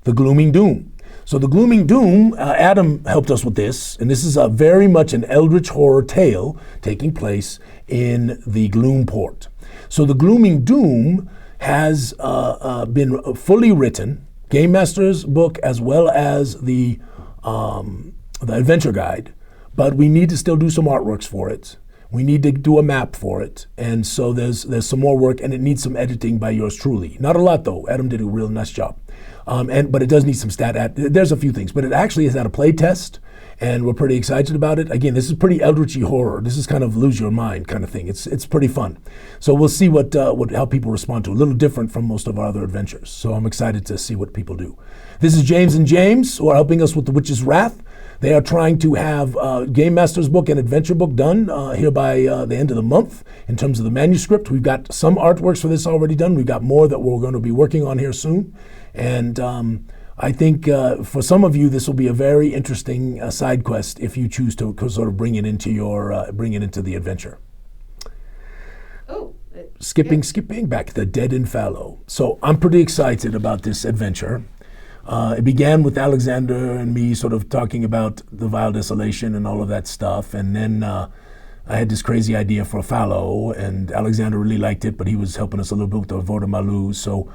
The Glooming Doom. So the Glooming Doom, Adam helped us with this, and this is very much an eldritch horror tale taking place in the Gloomport. So the Glooming Doom has been fully written, Game Master's book as well as the adventure guide, but we need to still do some artworks for it. We need to do a map for it, and so there's some more work, and it needs some editing by yours truly. Not a lot though. Adam did a real nice job, but it does need some there's a few things, but it actually has had a play test, and we're pretty excited about it. Again, this is pretty eldritchy horror. This is kind of lose your mind kind of thing. It's pretty fun. So we'll see how people respond to it. A little different from most of our other adventures. So I'm excited to see what people do. This is James and James, who are helping us with The Witch's Wrath. They are trying to have Game Master's book and adventure book done here by the end of the month in terms of the manuscript. We've got some artworks for this already done. We've got more that we're going to be working on here soon. And I think for some of you, this will be a very interesting side quest if you choose to sort of bring it into the adventure. Oh. Skipping back to the Dead and Fallow. So I'm pretty excited about this adventure. It began with Alexander and me sort of talking about the Vile Desolation and all of that stuff, and then I had this crazy idea for a fallow, and Alexander really liked it, but he was helping us a little bit with the Vorta Malou, so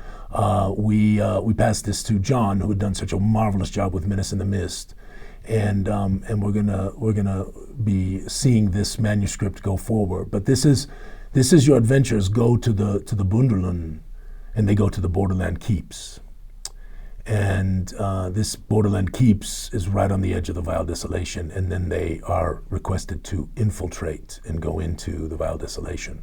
we passed this to John, who had done such a marvelous job with Menace in the Mist, and we're gonna be seeing this manuscript go forward. But this is your adventures go to the Bunderland, and they go to the Borderland Keeps. And this Borderland Keeps is right on the edge of the Vile Desolation, and then they are requested to infiltrate and go into the Vile Desolation.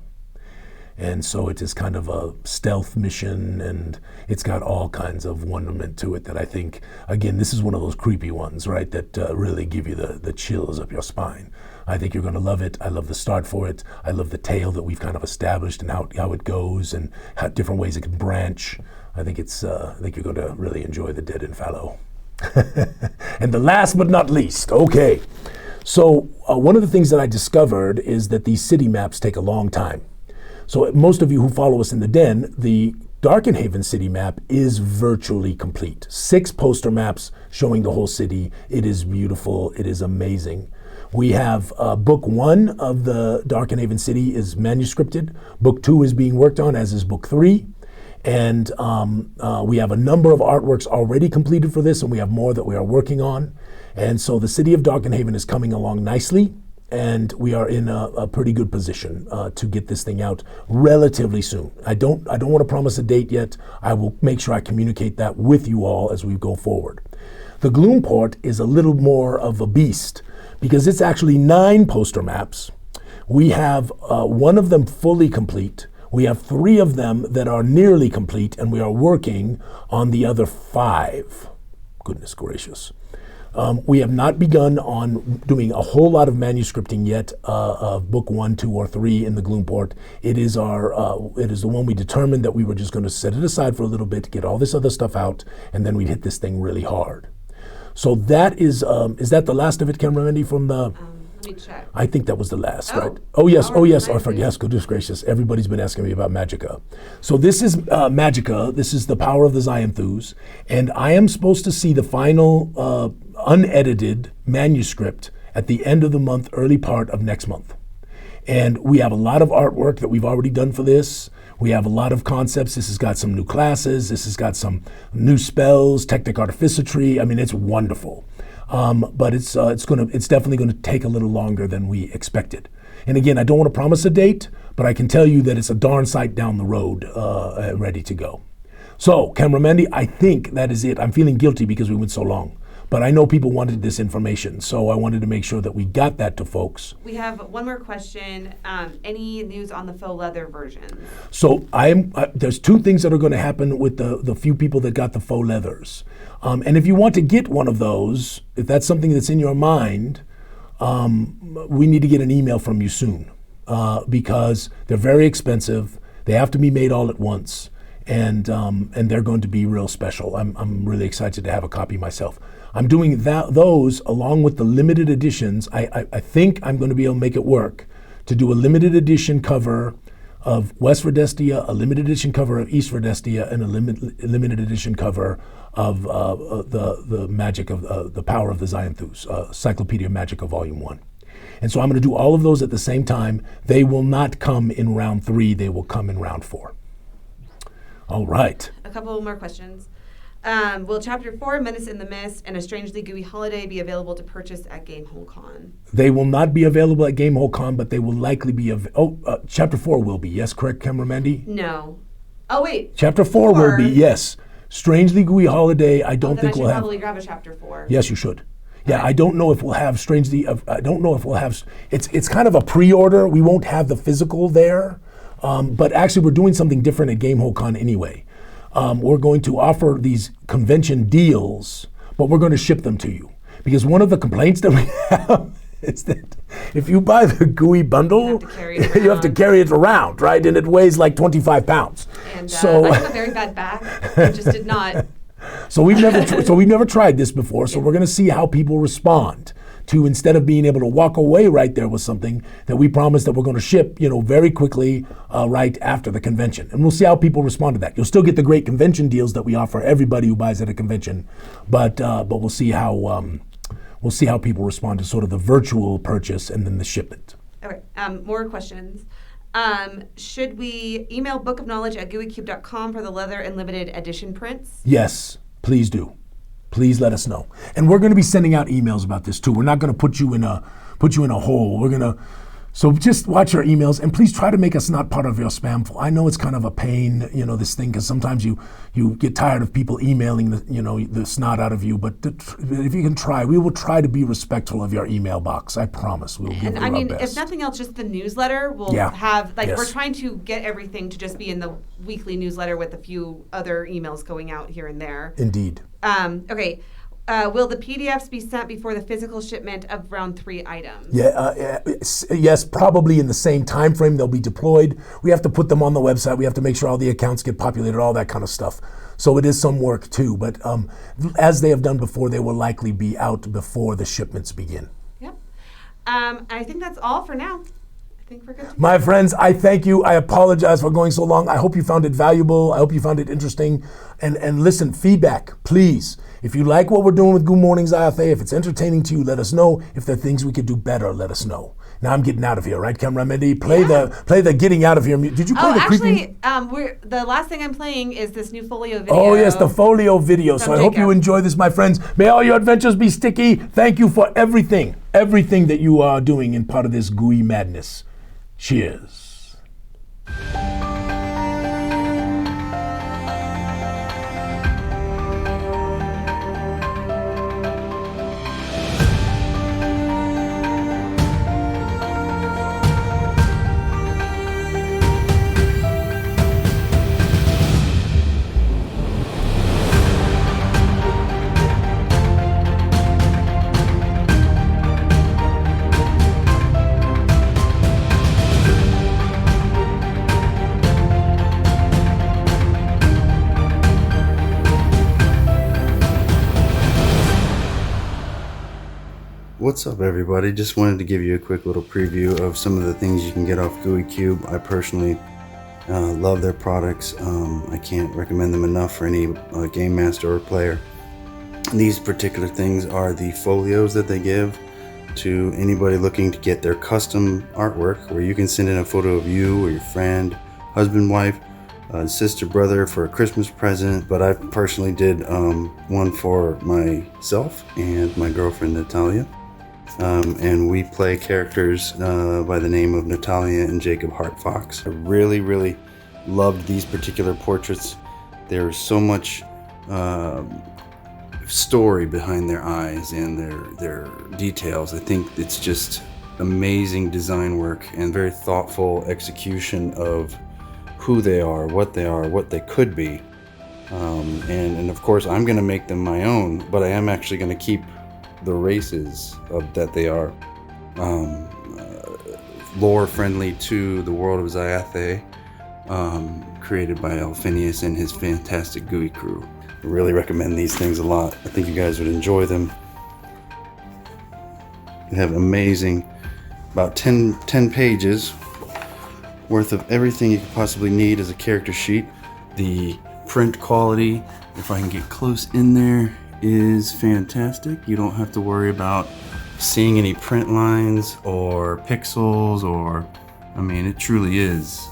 And so it is kind of a stealth mission, and it's got all kinds of wonderment to it that I think, again, this is one of those creepy ones, right, that really give you the chills up your spine. I think you're going to love it. I love the start for it. I love the tale that we've kind of established and how it goes and how different ways it can branch. I think you're going to really enjoy the Dead and Fallow. And the last but not least, okay. So one of the things that I discovered is that these city maps take a long time. So most of you who follow us in the Den, the Darkenhaven city map is virtually complete. 6 poster maps showing the whole city. It is beautiful. It is amazing. We have book 1 of the Darkenhaven city is manuscripted. Book 2 is being worked on, as is book 3. And we have a number of artworks already completed for this, and we have more that we are working on. And so the city of Darkenhaven is coming along nicely, and we are in a pretty good position to get this thing out relatively soon. I don't want to promise a date yet. I will make sure I communicate that with you all as we go forward. The Gloomport is a little more of a beast because it's actually 9 poster maps. We have 1 of them fully complete. We have 3 of them that are nearly complete, and we are working on the other 5. Goodness gracious. We have not begun on doing a whole lot of manuscripting yet of book 1, 2, or 3 in the Gloomport. It is the one we determined that we were just going to set it aside for a little bit to get all this other stuff out, and then we'd hit this thing really hard. So that is that the last of it, Cameron, from the... Let me check. I think that was the last, right? Oh, yes. I forgot. Yes, goodness gracious. Everybody's been asking me about Magicka. So this is Magicka. This is the power of the Zyathés. And I am supposed to see the final unedited manuscript at the end of the month, early part of next month. And we have a lot of artwork that we've already done for this. We have a lot of concepts. This has got some new classes. This has got some new spells, technic artificistry. I mean, it's wonderful. But it's definitely going to take a little longer than we expected. And again, I don't want to promise a date, but I can tell you that it's a darn sight down the road, ready to go. So, Cameramandy, I think that is it. I'm feeling guilty because we went so long. But I know people wanted this information, so I wanted to make sure that we got that to folks. We have one more question. Any news on the faux leather version? So there's two things that are going to happen with the few people that got the faux leathers. And if you want to get one of those, if that's something that's in your mind, we need to get an email from you soon because they're very expensive. They have to be made all at once, and they're going to be real special. I'm really excited to have a copy myself. I'm doing those along with the limited editions. I think I'm going to be able to make it work to do a limited edition cover of West Verdestia, a limited edition cover of East Verdestia, and a limited edition cover of the magic of the power of the Zyathés, Encyclopedia Magicka Volume 1. And so I'm going to do all of those at the same time. They will not come in round 3. They will come in round 4. All right. A couple more questions. Will Chapter 4, Menace in the Mist, and A Strangely Gooey Holiday be available to purchase at Gamehole Con? They will not be available at Gamehole Con, but they will likely be... Chapter 4 will be. Yes, correct, Cameramandy? No. Oh, wait. Chapter 4 will be, yes. Strangely Gooey Holiday, I don't think we'll have... I should probably grab a Chapter 4. Yes, you should. Yeah, right. I don't know if we'll have Strangely... I don't know if we'll have... It's kind of a pre-order. We won't have the physical there. But actually, we're doing something different at Gamehole Con anyway. We're going to offer these convention deals, but we're going to ship them to you. Because one of the complaints that we have is that if you buy the Gooey bundle, you have to carry it around, right? And it weighs like 25 pounds. And so I have a very bad back. I just did not. So we've never tried this before. So we're going to see how people respond to, instead of being able to walk away right there with something that we promise that we're going to ship, very quickly right after the convention. And we'll see how people respond to that. You'll still get the great convention deals that we offer everybody who buys at a convention, but we'll see how people respond to sort of the virtual purchase and then the shipment. Okay, more questions. Should we email bookofknowledge@gooeycube.com for the leather and limited edition prints? Yes, please do. Please let us know. And we're going to be sending out emails about this too. We're not going to put you in a hole. So just watch your emails, and please try to make us not part of your spam. I know it's kind of a pain, this thing, because sometimes you get tired of people emailing the snot out of you. But if you can try, we will try to be respectful of your email box. I promise we'll give it our best. If nothing else, just the newsletter will have We're trying to get everything to just be in the weekly newsletter with a few other emails going out here and there. Indeed. Okay. Will the PDFs be sent before the physical shipment of round 3 items? Yes, probably in the same time frame they'll be deployed. We have to put them on the website. We have to make sure all the accounts get populated, all that kind of stuff. So it is some work too. But as they have done before, they will likely be out before the shipments begin. Yep. I think that's all for now. I think we're good. My friends, I thank you. I apologize for going so long. I hope you found it valuable. I hope you found it interesting. And listen, feedback, please. If you like what we're doing with Goo Morning, Zyathé, if it's entertaining to you, let us know. If there are things we could do better, let us know. Now I'm getting out of here, right, Camera Mendy? Play the getting out of here. Did you play the creepy? The last thing I'm playing is this new folio video. Oh yes, the folio video. So I hope you enjoy this, my friends. May all your adventures be sticky. Thank you for everything that you are doing in part of this gooey madness. Cheers. What's up, everybody? Just wanted to give you a quick little preview of some of the things you can get off Gooey Cube. I personally love their products. I can't recommend them enough for any game master or player. These particular things are the folios that they give to anybody looking to get their custom artwork, where you can send in a photo of you or your friend, husband, wife, sister, brother for a Christmas present. But I personally did one for myself and my girlfriend Natalia, and we play characters by the name of Natalia and Jacob Hartfox. I really loved these particular portraits. There's so much story behind their eyes and their details. I think it's just amazing design work and very thoughtful execution of who they are, what they could be. And of course I'm going to make them my own, but I am actually going to keep the races that they are lore friendly to the world of Zyathé, created by Alphinius and his fantastic Gooey crew. I really recommend these things a lot. I think you guys would enjoy them. They have amazing, about 10 pages worth of everything you could possibly need as a character sheet. The print quality, if I can get close in there, is fantastic. You don't have to worry about seeing any print lines or pixels, or, I mean, it truly is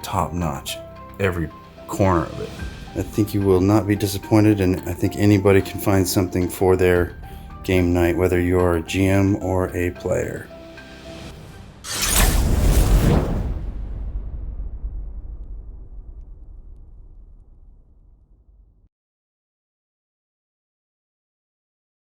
top notch, every corner of it. I think you will not be disappointed, and I think anybody can find something for their game night, whether you're a GM or a player.